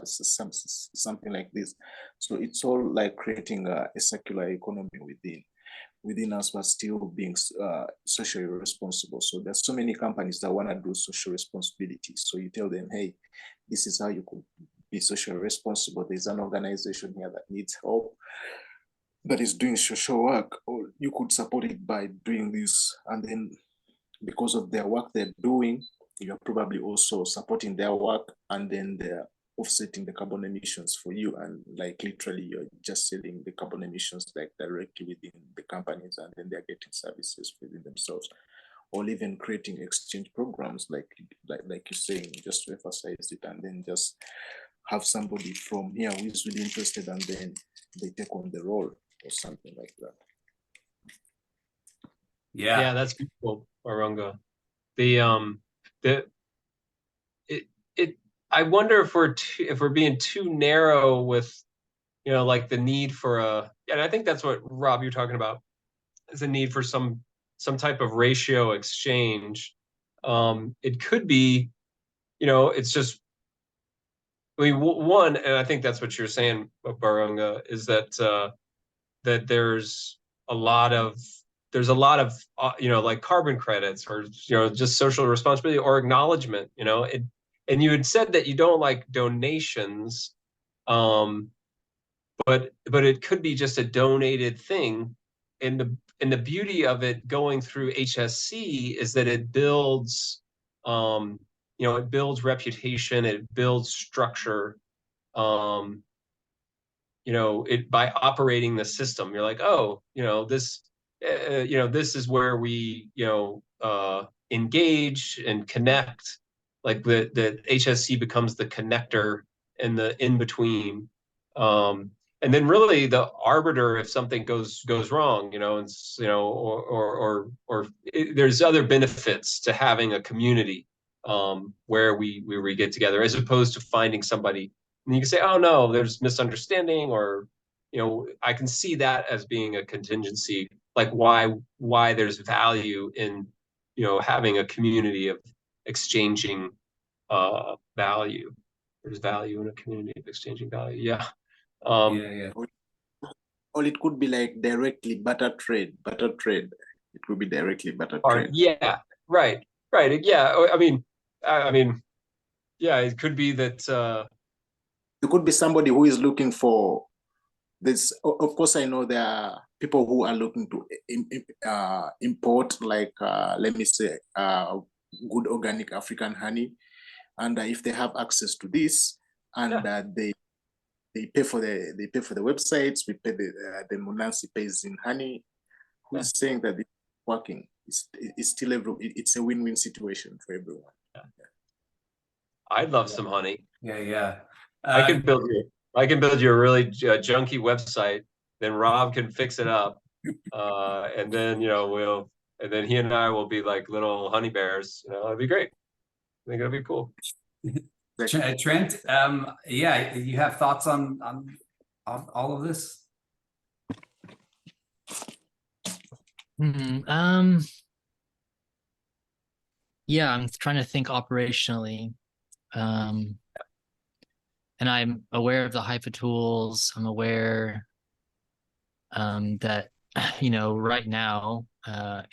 something like this. So it's all like creating a circular economy within us, but still being socially responsible. So there's so many companies that want to do social responsibility. So you tell them, hey, this is how you could be socially responsible. There's an organization here that needs help, that is doing social work, or you could support it by doing this. And then because of their work they're doing, you're probably also supporting their work, and then they're offsetting the carbon emissions for you, and like literally you're just selling the carbon emissions like directly within the companies, and then they're getting services within themselves, or even creating exchange programs like you're saying, just to emphasize it, and then just have somebody from here who is really interested, and then they take on the role or something like that. Yeah, that's beautiful, Marunga. The I wonder if we're being too narrow with, you know, like the need for and I think that's what, Rob, you're talking about, is a need for some type of ratio exchange. It could be, you know, it's just, I mean, one, and I think that's what you're saying, Barunga, is that that there's a lot of you know, like carbon credits, or, you know, just social responsibility or acknowledgement, you know. And you had said that you don't like donations, but it could be just a donated thing. And the beauty of it going through HSC is that it builds, you know, it builds reputation, it builds structure. You know, it, by operating the system, you're like, oh, you know, this is where we, you know, engage and connect. Like the HSC becomes the connector and the in between. And then really the arbiter if something goes wrong, you know, it's, you know, there's other benefits to having a community where we get together, as opposed to finding somebody and you can say, oh no, there's misunderstanding, or, you know, I can see that as being a contingency, like why there's value in, you know, having a community of exchanging value. There's value in a community of exchanging value. Yeah. Yeah. Or it could be like directly barter trade. It could be directly barter trade. Yeah, right. Yeah, I mean, yeah, it could be that. It could be somebody who is looking for this. Of course, I know there are people who are looking to import, like let me say, good organic African honey, and if they have access to this, and they pay for the websites, we pay the Munansi pays in honey. Who's saying that it's working? It's still it's a win-win situation for everyone. Yeah. I'd love some honey. Yeah. I can build you a really junky website. Then Rob can fix it up, and then, you know, and then he and I will be like little honey bears. You know, it'd be great. I think it'd be cool. Trent, yeah, you have thoughts on all of this? Yeah, I'm trying to think operationally. And I'm aware of the HIPAA tools. I'm aware that, you know, right now,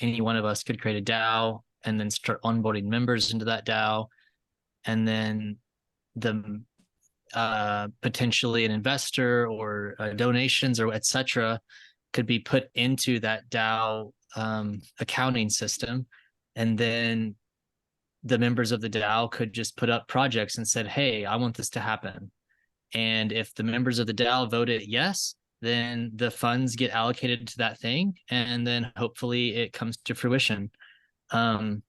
any one of us could create a DAO and then start onboarding members into that DAO. And then the potentially an investor or donations or etc. could be put into that DAO accounting system. And then the members of the DAO could just put up projects and said, hey, I want this to happen. And if the members of the DAO voted yes, then the funds get allocated to that thing. And then hopefully it comes to fruition. On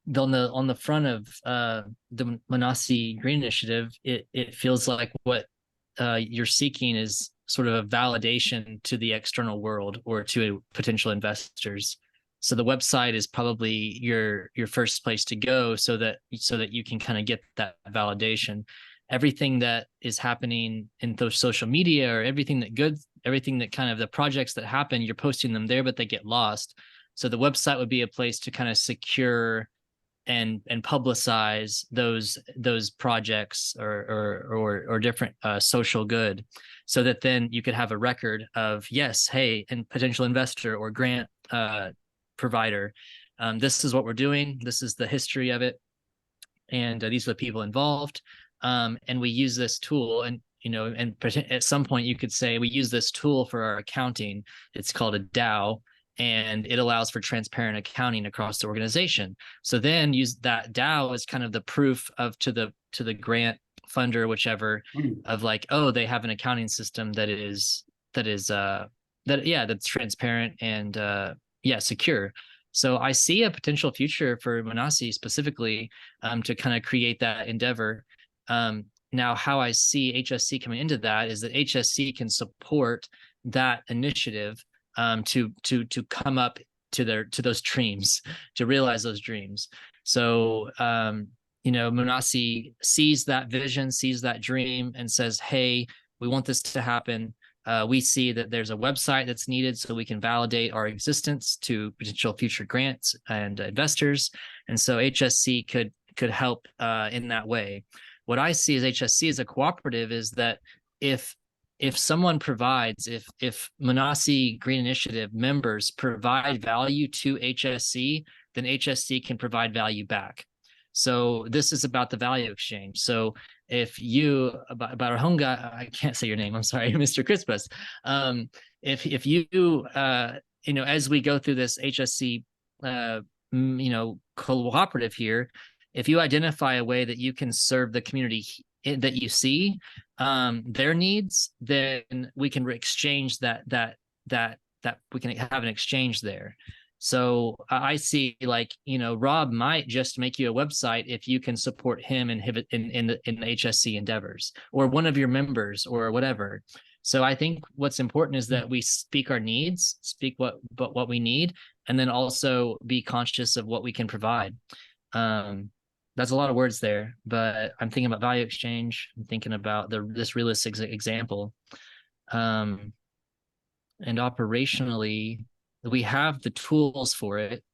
the front of the Manasi Green Initiative, it feels like what you're seeking is sort of a validation to the external world or to potential investors. So the website is probably your first place to go so that you can kind of get that validation. Everything that is happening in those social media, or everything that kind of the projects that happen, you're posting them there, but they get lost. So the website would be a place to kind of secure and publicize those projects or different social good, so that then you could have a record of, yes, hey, and potential investor or grant provider, this is what we're doing, this is the history of it, and these are the people involved, and we use this tool. And you know, and at some point you could say we use this tool for our accounting. It's called a DAO, and it allows for transparent accounting across the organization. So then use that DAO as kind of the proof of to the grant funder, whichever, of like, oh, they have an accounting system that's transparent and secure. So I see a potential future for Manasi specifically to kind of create that endeavor. Now, how I see HSC coming into that is that HSC can support that initiative to come up to those dreams, to realize those dreams. So Manasi sees that vision, sees that dream, and says, hey, we want this to happen. We see that there's a website that's needed so we can validate our existence to potential future grants and investors. And so HSC could help in that way. What I see as HSC as a cooperative is that if someone provides, if Manasi Green Initiative members provide value to HSC, then HSC can provide value back. So this is about the value exchange. So if you, about Arhonga, I can't say your name, I'm sorry, Mr. Crispus. If you, as we go through this HSC, cooperative here, if you identify a way that you can serve the community that you see, their needs, then we can exchange that we can have an exchange there. So I see, like, Rob might just make you a website if you can support him in the HSC endeavors, or one of your members or whatever. So I think what's important is that we speak our needs, speak what we need, and then also be conscious of what we can provide. That's a lot of words there, but I'm thinking about value exchange. I'm thinking about this realistic example. And operationally, we have the tools for it.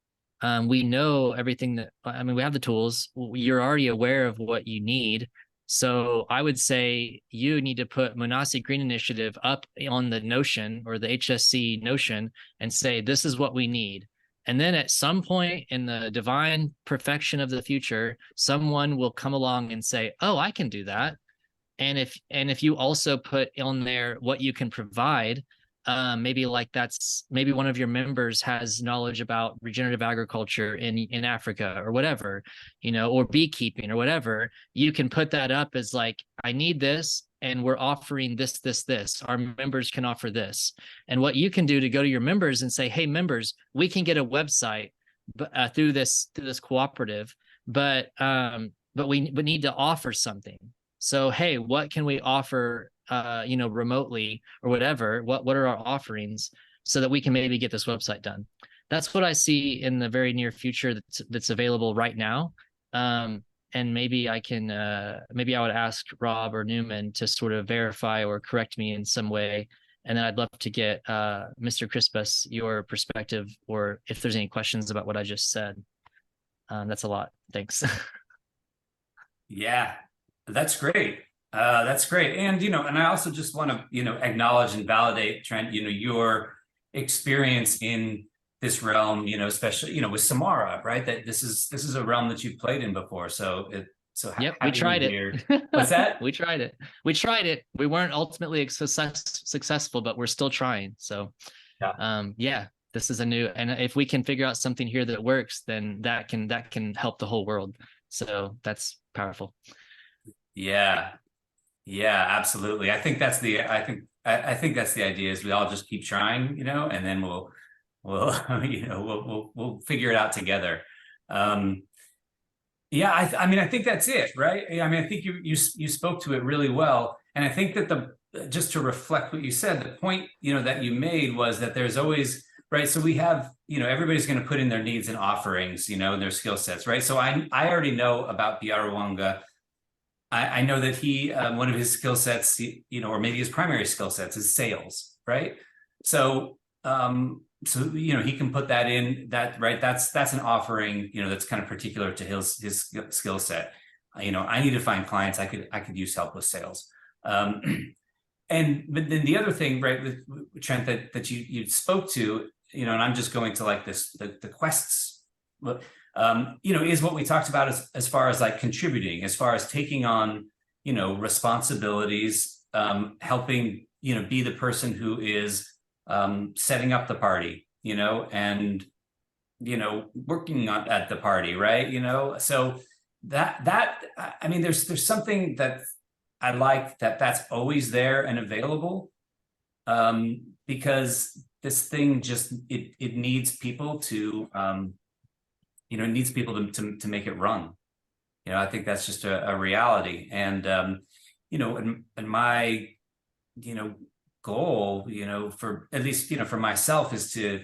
We know everything we have the tools. You're already aware of what you need. So I would say you need to put Manasi Green Initiative up on the Notion or the HSC Notion and say, this is what we need. And then at some point in the divine perfection of the future, someone will come along and say, oh, I can do that. And if you also put on there what you can provide, maybe one of your members has knowledge about regenerative agriculture in Africa or whatever, or beekeeping or whatever, you can put that up as like, I need this, and we're offering this. Our members can offer this. And what you can do to go to your members and say, hey, members, we can get a website through this cooperative, but we need to offer something. So, hey, what can we offer, remotely or whatever? What are our offerings so that we can maybe get this website done? That's what I see in the very near future that's available right now. And maybe I would ask Rob or Newman to sort of verify or correct me in some way. And then I'd love to get Mr. Crispus, your perspective, or if there's any questions about what I just said. That's a lot. Thanks. Yeah, that's great. That's great. And, and I also just want to, acknowledge and validate, Trent, your experience in this realm, especially, with Samara, right? That this is a realm that you've played in before. So yep, we tried it. What's that? We tried it. We weren't ultimately successful, but we're still trying. So this is and if we can figure out something here that works, then that can help the whole world. So that's powerful. Yeah, absolutely. I think that's the idea, is we all just keep trying, and then we'll figure it out together. I think that's it, right? I think you spoke to it really well. And I think that just to reflect what you said, the point, that you made was that there's always, right? So we have, everybody's going to put in their needs and offerings, and their skill sets, right? So I already know about Biarawanga. I know that he, one of his skill sets, or maybe his primary skill sets is sales, right? So, he can put that in, that, right? That's an offering, that's kind of particular to his skill set. I need to find clients. I could use help with sales. But then the other thing, right, with Trent, that you spoke to, and I'm just going to like the quests, is what we talked about as far as like contributing, as far as taking on, responsibilities, helping, be the person who is setting up the party, you know, and, you know, working at the party, right? You know, so I mean, there's something that I like that's always there and available, because this thing just, it needs people to, you know, it needs people to make it run. You know, I think that's just a reality. And, you know, and my, you know, goal, you know, for at least, you know, for myself is to,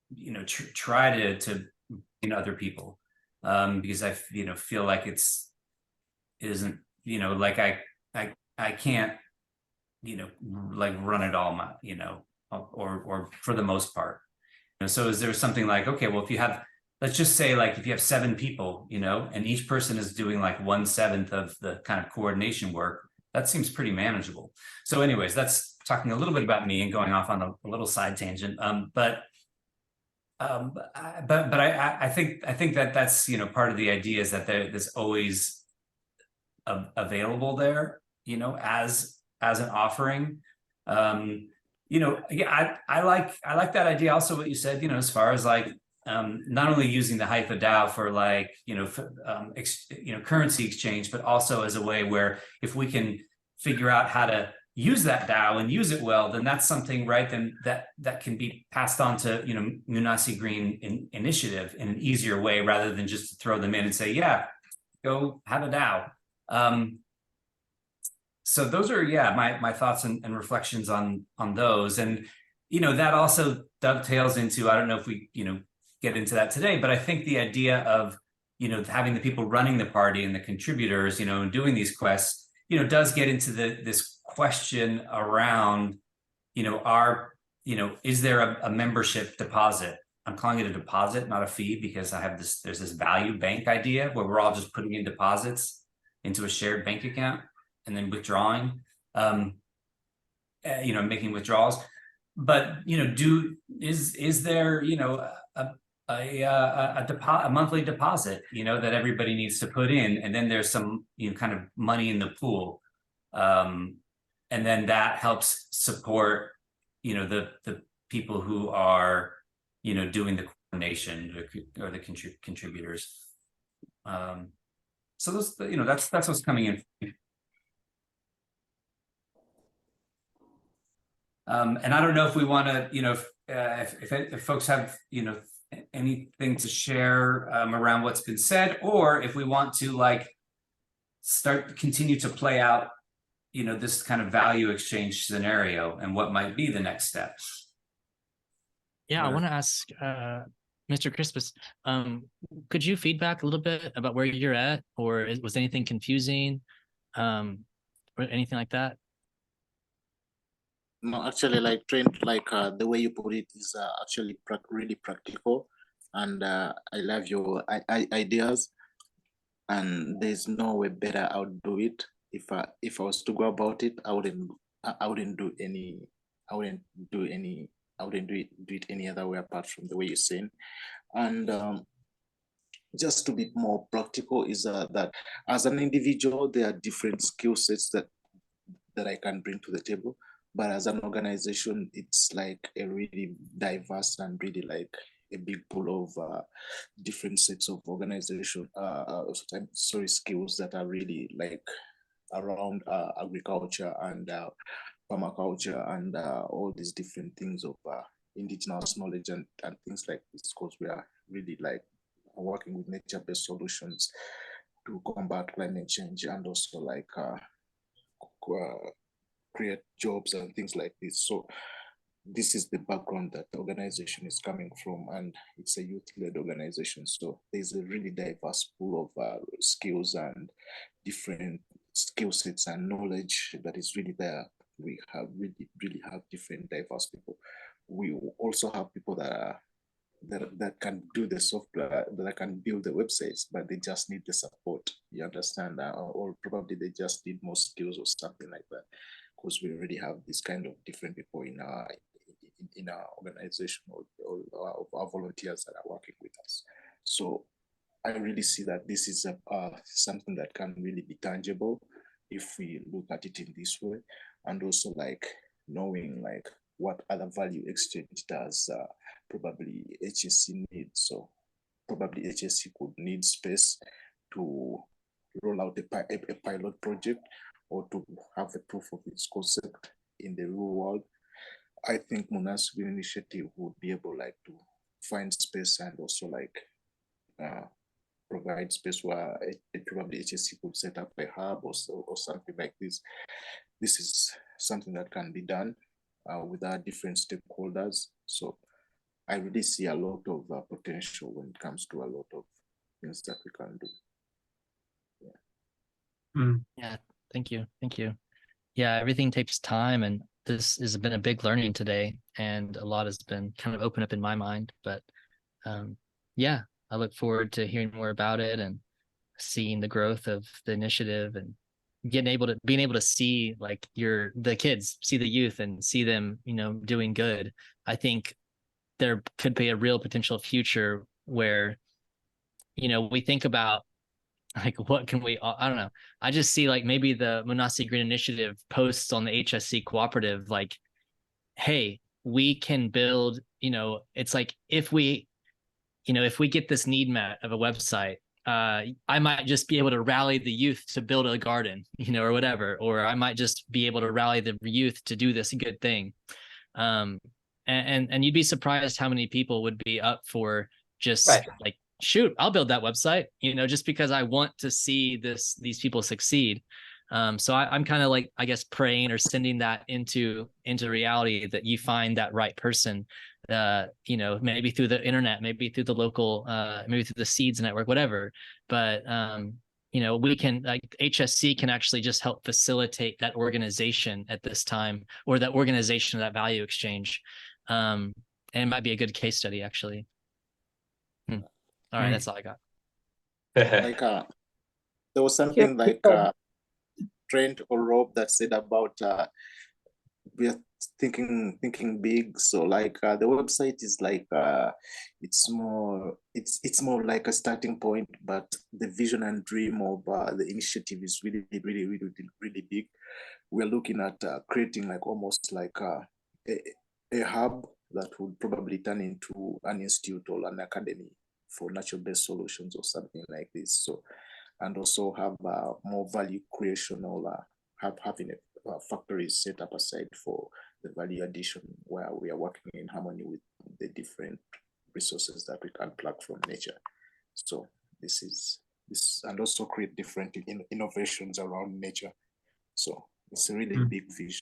you know, try to you know, other people, because I, you know, feel like it isn't, you know, like I can't, you know, like run it all, my, you know, or for the most part. You know, so is there something like, okay, well, if you have, let's just say, like, if you have 7 people, you know, and each person is doing like 1/7 of the kind of coordination work, that seems pretty manageable. So anyways, that's talking a little bit about me and going off on a little side tangent. But I think that that's, you know, part of the idea is that there's always available there, you know, as an offering. You know, yeah, I like that idea. Also, what you said, you know, as far as like, not only using the Haifa DAO for like, you know, you know, currency exchange, but also as a way where if we can figure out how to use that DAO and use it well, then that's something, right? Then that can be passed on to, you know, Munasi Green initiative in an easier way, rather than just to throw them in and say, yeah, go have a DAO. So those are, yeah, my thoughts and reflections on those. And, you know, that also dovetails into, I don't know if we, you know, get into that today, but I think the idea of, you know, having the people running the party and the contributors, you know, and doing these quests, you know, does get into this question around, you know, you know, is there a membership deposit? I'm calling it a deposit, not a fee, because there's this value bank idea where we're all just putting in deposits into a shared bank account and then withdrawing, you know, making withdrawals. But, you know, is there, you know, a monthly deposit, you know, that everybody needs to put in, and then there's some, you know, kind of money in the pool, and then that helps support, you know, the people who are, you know, doing the coordination, or the contributors. So those, you know, that's what's coming in. And I don't know if we want to, you know, if folks have, you know, anything to share around what's been said, or if we want to like continue to play out, you know, this kind of value exchange scenario and what might be the next steps. Yeah, I want to ask Mr. Crispus, could you feedback a little bit about where you're at, or was anything confusing, or anything like that? No, actually, like Trent, like the way you put it is actually really practical, and I love your ideas. And there's no way better I would do it. If I was to go about it, I wouldn't do it any other way apart from the way you're saying. And just to be more practical is that as an individual, there are different skill sets that I can bring to the table. But as an organization, it's like a really diverse and really like a big pool of different sets of organization, skills that are really like around agriculture and permaculture and all these different things of indigenous knowledge and things like this, because we are really like working with nature-based solutions to combat climate change and also like create jobs and things like this. So this is the background that the organization is coming from, and it's a youth-led organization. So there's a really diverse pool of skills and different skill sets and knowledge that is really there. We have really have different diverse people. We also have people that are that can do the software, that can build the websites, but they just need the support. You understand? Or probably they just need more skills or something like that, because we already have this kind of different people in our organization, or our volunteers that are working with us. So I really see that this is something that can really be tangible if we look at it in this way, and also like knowing like what other value exchange does probably HSC needs. So probably HSC could need space to roll out a pilot project or to have a proof of its concept in the real world. I think Munas Green Initiative would be able like to find space and also like provide space where probably HSC could set up a hub or something like this. This is something that can be done with our different stakeholders. So I really see a lot of potential when it comes to a lot of things that we can do. Yeah, thank you. Thank you. Yeah, everything takes time, and this has been a big learning today, and a lot has been kind of opened up in my mind. But yeah, I look forward to hearing more about it and seeing the growth of the initiative and being able to see like the kids, see the youth and see them, doing good. I think there could be a real potential future where, we think about like, what can we, I don't know. I just see like maybe the Monasi Green Initiative posts on the HSC cooperative, like, hey, we can build, it's like, if we get this need met of a website, I might just be able to rally the youth to build a garden, or whatever, or I might just be able to rally the youth to do this good thing. And you'd be surprised how many people would be up for just like, shoot, I'll build that website, just because I want to see these people succeed. So I'm kind of like, I guess, praying or sending that into reality, that you find that right person, maybe through the internet, maybe through the local, maybe through the Seeds Network, whatever. But, we can, like, HSC can actually just help facilitate that organization at this time, or that organization of that value exchange. And it might be a good case study, actually. All right, that's all I got. Like there was something like Trent or Rob that said about we are thinking big. So like the website is like it's more like a starting point, but the vision and dream of the initiative is really big. We're looking at creating like almost like a hub that would probably turn into an institute or an academy for natural-based solutions or something like this. So, and also have more value creation, or having a factory set up aside for the value addition, where we are working in harmony with the different resources that we can pluck from nature. So this, and also create different innovations around nature. So it's a really big vision.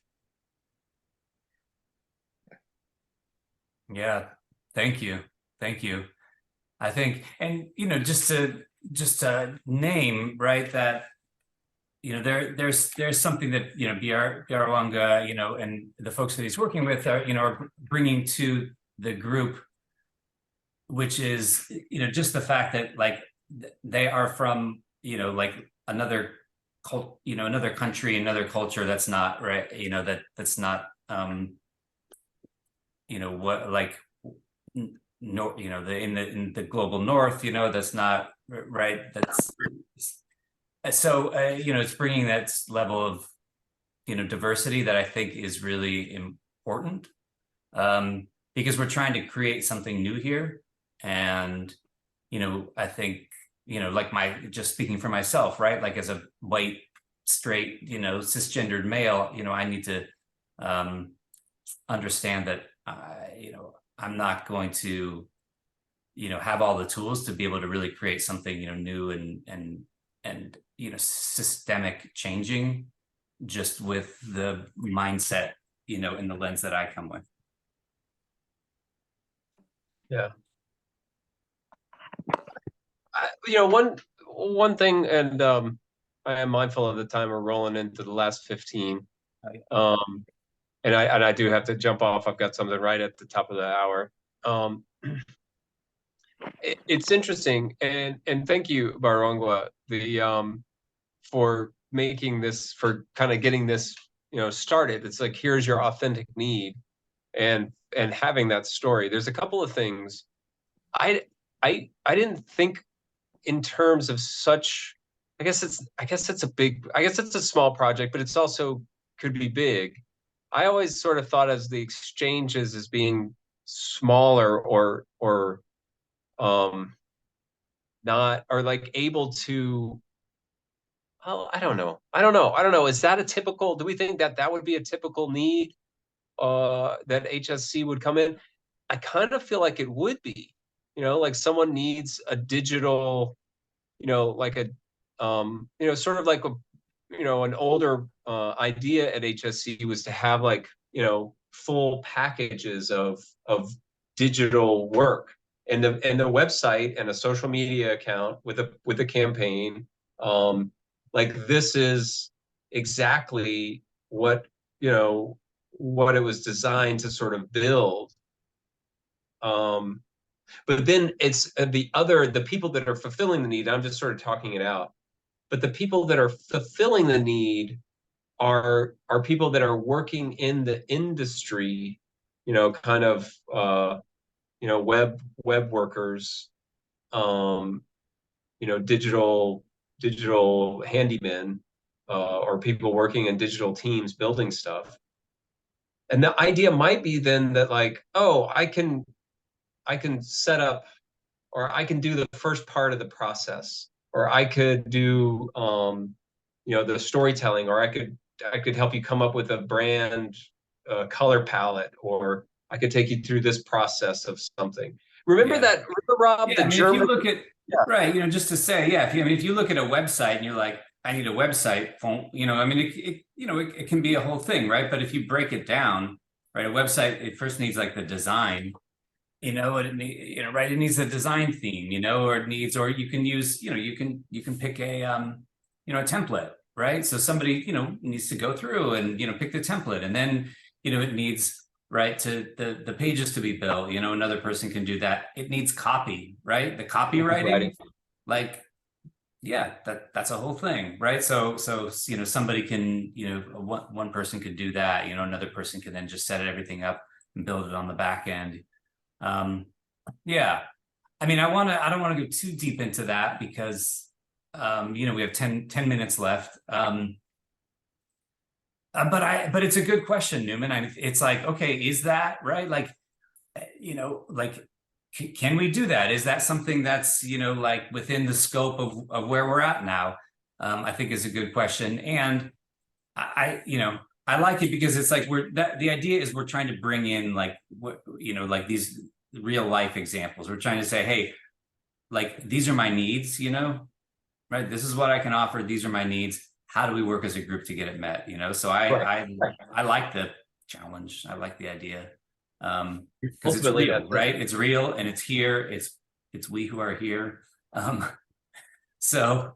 Yeah, thank you. I think, and just to name, right, that there's something that Biarawanga, and the folks that he's working with are bringing to the group, which is just the fact that like they are from like another another country, another culture that's not right, that's not what, like, no, in the global north, that's not right. That's so it's bringing that level of diversity that I think is really important, because we're trying to create something new here. And I think like just speaking for myself, right, like as a white, straight, cisgendered male, I need to understand that I'm not going to have all the tools to be able to really create something new and systemic changing, just with the mindset in the lens that I come with. Yeah. One thing, and I am mindful of the time. We're rolling into the last 15. And I do have to jump off. I've got something right at the top of the hour. It's interesting, and thank you, Barongwa, for making this, for kind of getting this started. It's like, here's your authentic need, and having that story. There's a couple of things I didn't think in terms of such. I guess it's a small project, but it's also could be big. I always sort of thought as the exchanges as being smaller or not, or like able to, oh, I don't know. Is that a typical, do we think that that would be a typical need that HSC would come in? I kind of feel like it would be, like someone needs a digital, like a, sort of like a, an older idea at HSC was to have like, full packages of digital work, and the website and a social media account with a campaign. Like this is exactly what, what it was designed to sort of build. But then it's the people that are fulfilling the need, I'm just sort of talking it out, but the people that are fulfilling the need are people that are working in the industry, kind of web workers, digital handymen, or people working in digital teams building stuff. And the idea might be then that like, oh, I can set up, or I can do the first part of the process, or I could do the storytelling, or I could help you come up with a brand color palette, or I could take you through this process of something. Remember Rob, Yeah, the I mean, German. if you look at right, just to say, yeah, if you look at a website and you're like, I need a website, I mean, it can be a whole thing, right? But if you break it down, right, a website, it first needs like the design, right, it needs a design theme, or it needs, or you can use, you can pick a a template, right? So somebody, needs to go through and pick the template, and then it needs, right, to the pages to be built, another person can do that. It needs copy, right? The copywriting, like, yeah, that's a whole thing, right? So somebody can, one person could do that, another person can then just set everything up and build it on the back end. Yeah, I mean, I don't want to go too deep into that because we have 10 minutes left. But it's a good question, Newman. It's like, okay, is that right? Like, like, can we do that? Is that something that's, like within the scope of where we're at now? I think is a good question. And I like it because it's like the idea is we're trying to bring in like like these real life examples. We're trying to say, hey, like these are my needs, right? This is what I can offer. These are my needs. How do we work as a group to get it met? So I like the challenge. I like the idea. Because it's real, right? It's real and it's here. It's we who are here. So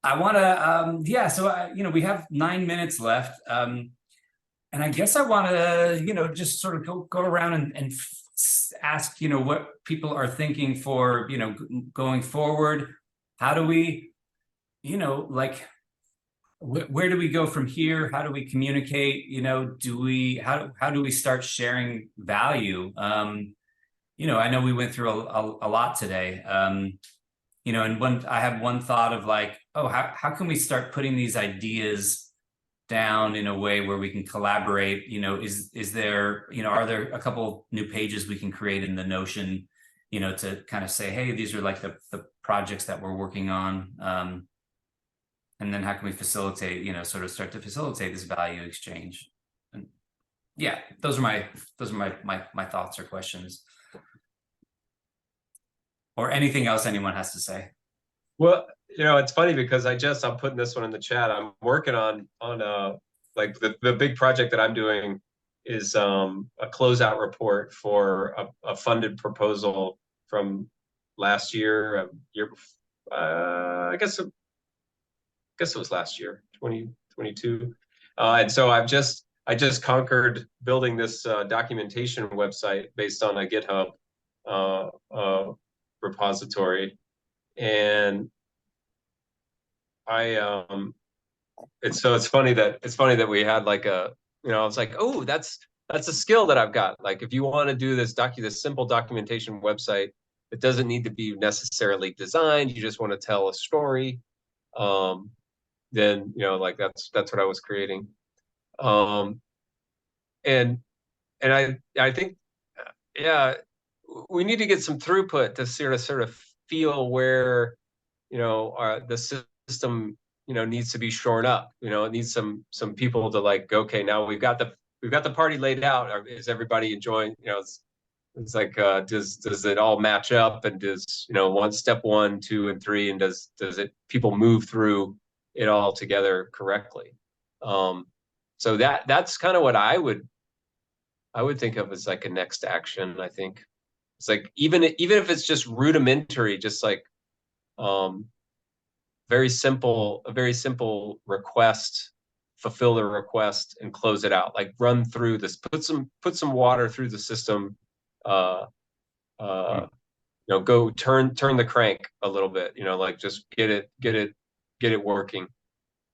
I want to, so we have 9 minutes left. And I guess I want to, just sort of go around and ask, what people are thinking for, going forward. How do we, like, where do we go from here? How do we communicate? How do we start sharing value? I know we went through a lot today. And I have one thought of like, oh, how can we start putting these ideas down in a way where we can collaborate? Is there, are there a couple new pages we can create in the Notion, to kind of say, hey, these are like the projects that we're working on. And then how can we facilitate, sort of start to facilitate this value exchange? And yeah, those are my thoughts or questions. Or anything else anyone has to say. Well, it's funny because I'm putting this one in the chat. I'm working on like the big project that I'm doing is a closeout report for a funded proposal from last year, I guess it was last year, 2022. And so I just conquered building this documentation website based on a GitHub repository. And it's funny that we had like I was like, oh, that's a skill that I've got. Like if you want to do this simple documentation website, it doesn't need to be necessarily designed. You just want to tell a story. Then like that's what I was creating. and I think, yeah, we need to get some throughput to sort of feel where, the system, needs to be shorn up. It needs some people to like, okay, now we've got the party laid out. Is everybody enjoying? It's like, does it all match up, and does step 1, 2, and 3, and does it people move through it all together correctly? So that's kind of what I would think of as like a next action. I think it's like, even if it's just rudimentary, just like a very simple request, fulfill the request and close it out. Like, run through this, put some water through the system, go turn the crank a little bit, like just get it working,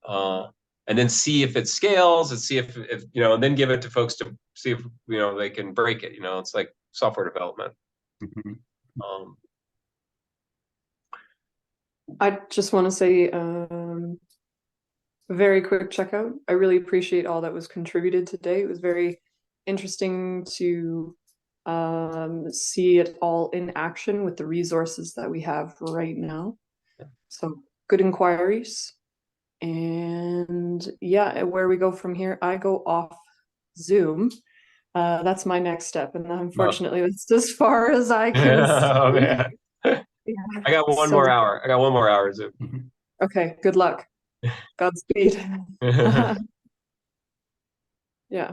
and then see if it scales, and see if and then give it to folks to see if they can break it. It's like software development. I just want to say, very quick checkout. I really appreciate all that was contributed today. It was very interesting to see it all in action with the resources that we have right now. So good inquiries. And yeah, where we go from here, I go off Zoom. That's my next step, and unfortunately that's as far as I can Oh man. Yeah. I got one more hour. I got one more hour, Zoom. Okay, good luck. Godspeed. Yeah.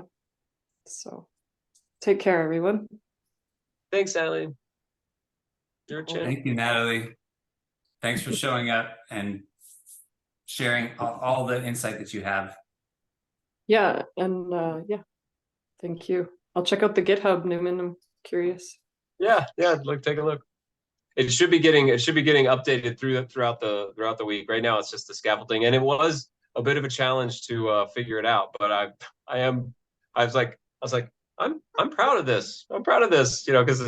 So take care, everyone. Thanks, Natalie. Your chance. Thank you, Natalie. Thanks for showing up and sharing all the insight that you have. Yeah, and yeah, thank you. I'll check out the GitHub, Newman. I'm curious. Yeah, take a look. It should be getting updated throughout the week. Right now, it's just the scaffolding, and it was a bit of a challenge to figure it out. But I was like, I'm proud of this. I'm proud of this, because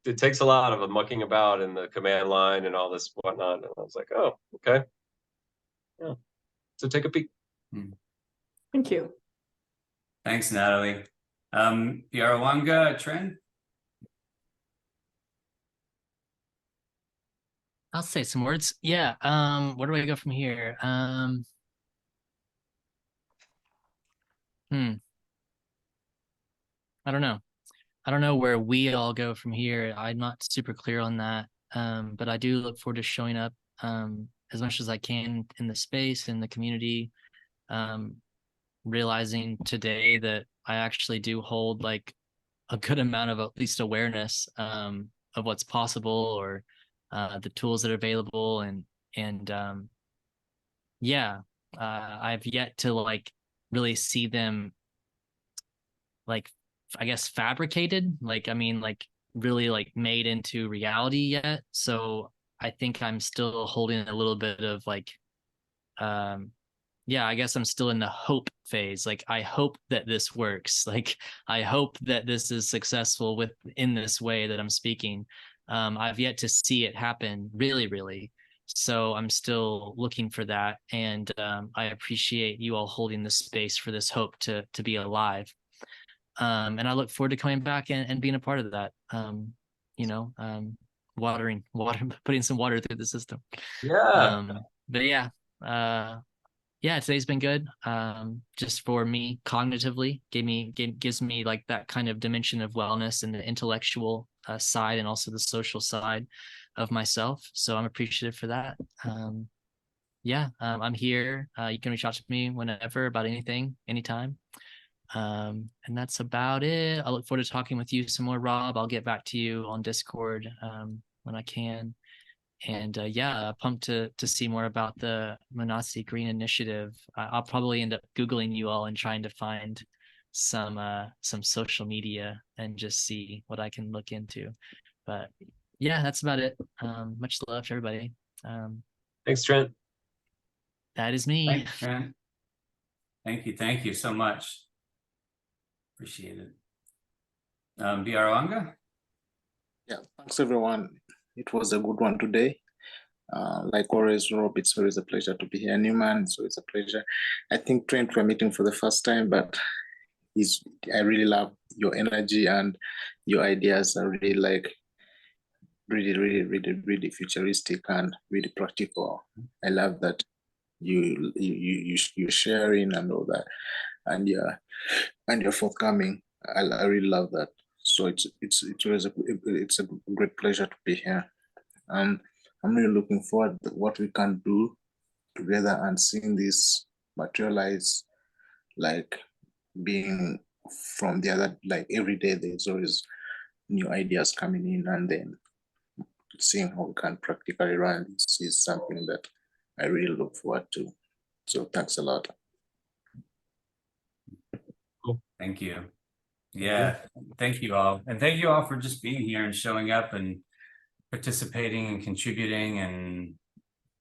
it takes a lot of mucking about in the command line and all this whatnot. And I was like, oh, okay, yeah. So take a peek. Thank you. Thanks, Natalie. Yarwanga, Trent. I'll say some words. Yeah. Where do I go from here? I don't know. I don't know where we all go from here. I'm not super clear on that. But I do look forward to showing up as much as I can in the space, in the community. Realizing today that I actually do hold like a good amount of at least awareness of what's possible, or the tools that are available, and yeah, I've yet to like really see them like, I guess, fabricated, like, I mean, like really like made into reality yet. So I think I'm still holding a little bit of like, yeah, I guess I'm still in the hope phase. Like, I hope that this works. Like, I hope that this is successful in this way that I'm speaking. I've yet to see it happen, really, really. So I'm still looking for that. And I appreciate you all holding the space for this hope to be alive. And I look forward to coming back and being a part of that. Watering, putting some water through the system. Yeah. But yeah, yeah, today's been good. Just for me cognitively, gives me like that kind of dimension of wellness and the intellectual side, and also the social side of myself. So I'm appreciative for that. Yeah, I'm here. You can reach out to me whenever about anything, anytime. And that's about it. I look forward to talking with you some more, Rob. I'll get back to you on Discord when I can. And yeah, pumped to see more about the Manasi Green Initiative. I'll probably end up Googling you all and trying to find some social media and just see what I can look into. But yeah, that's about it. Much love to everybody. Thanks, Trent. That is me. Thanks, Trent. Thank you so much. Appreciate it. Yarwanga? Yeah, thanks everyone. It was a good one today. Like always, Rob, it's always a pleasure to be here. Newman, so it's a pleasure. I think Trent, we're meeting for the first time, but is I really love your energy and your ideas are really like really futuristic and really practical. I love that you're sharing and all that, and you're forthcoming. I really love that. So it's a great pleasure to be here. And I'm really looking forward to what we can do together and seeing this materialize, like being from the other, like every day there's always new ideas coming in, and then seeing how we can practically run this is something that I really look forward to. So thanks a lot. Thank you. Yeah, thank you all. And thank you all for just being here and showing up and participating and contributing. And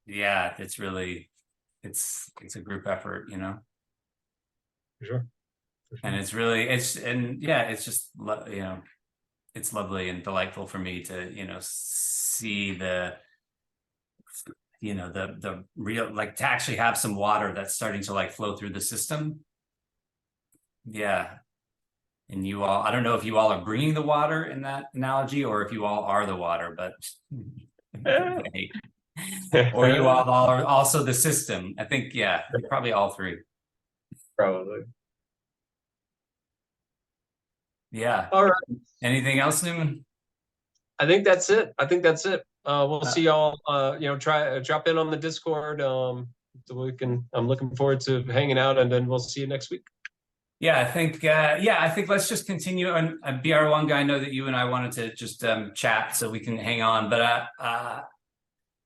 yeah, it's really, it's a group effort, you know? For sure. And it's really, and yeah, it's just, you know, it's lovely and delightful for me to, you know, see the, you know, the real, like to actually have some water that's starting to like flow through the system. Yeah. And you all, I don't know if you all are bringing the water in that analogy or if you all are the water, but or you all are also the system. I think, yeah, probably all three. Probably. Yeah. All right. Anything else, Newman? I think that's it. We'll see y'all, you know, drop in on the Discord. So I'm looking forward to hanging out, and then we'll see you next week. Yeah, I think let's just continue. And BR1 guy, I know that you and I wanted to just chat so we can hang on, but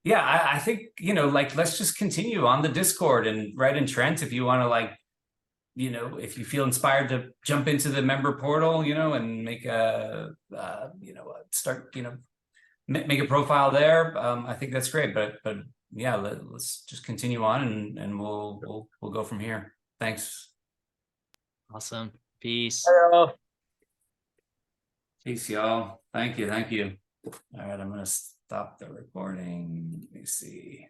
yeah, I think, you know, like, let's just continue on the Discord, and right in Trent, if you want to, like, you know, if you feel inspired to jump into the member portal, you know, and make a, you know, start, you know, make a profile there. I think that's great, but yeah, let's just continue on and we'll go from here. Thanks. Awesome. Peace. Peace, y'all. Thank you. All right, I'm gonna stop the recording. Let me see.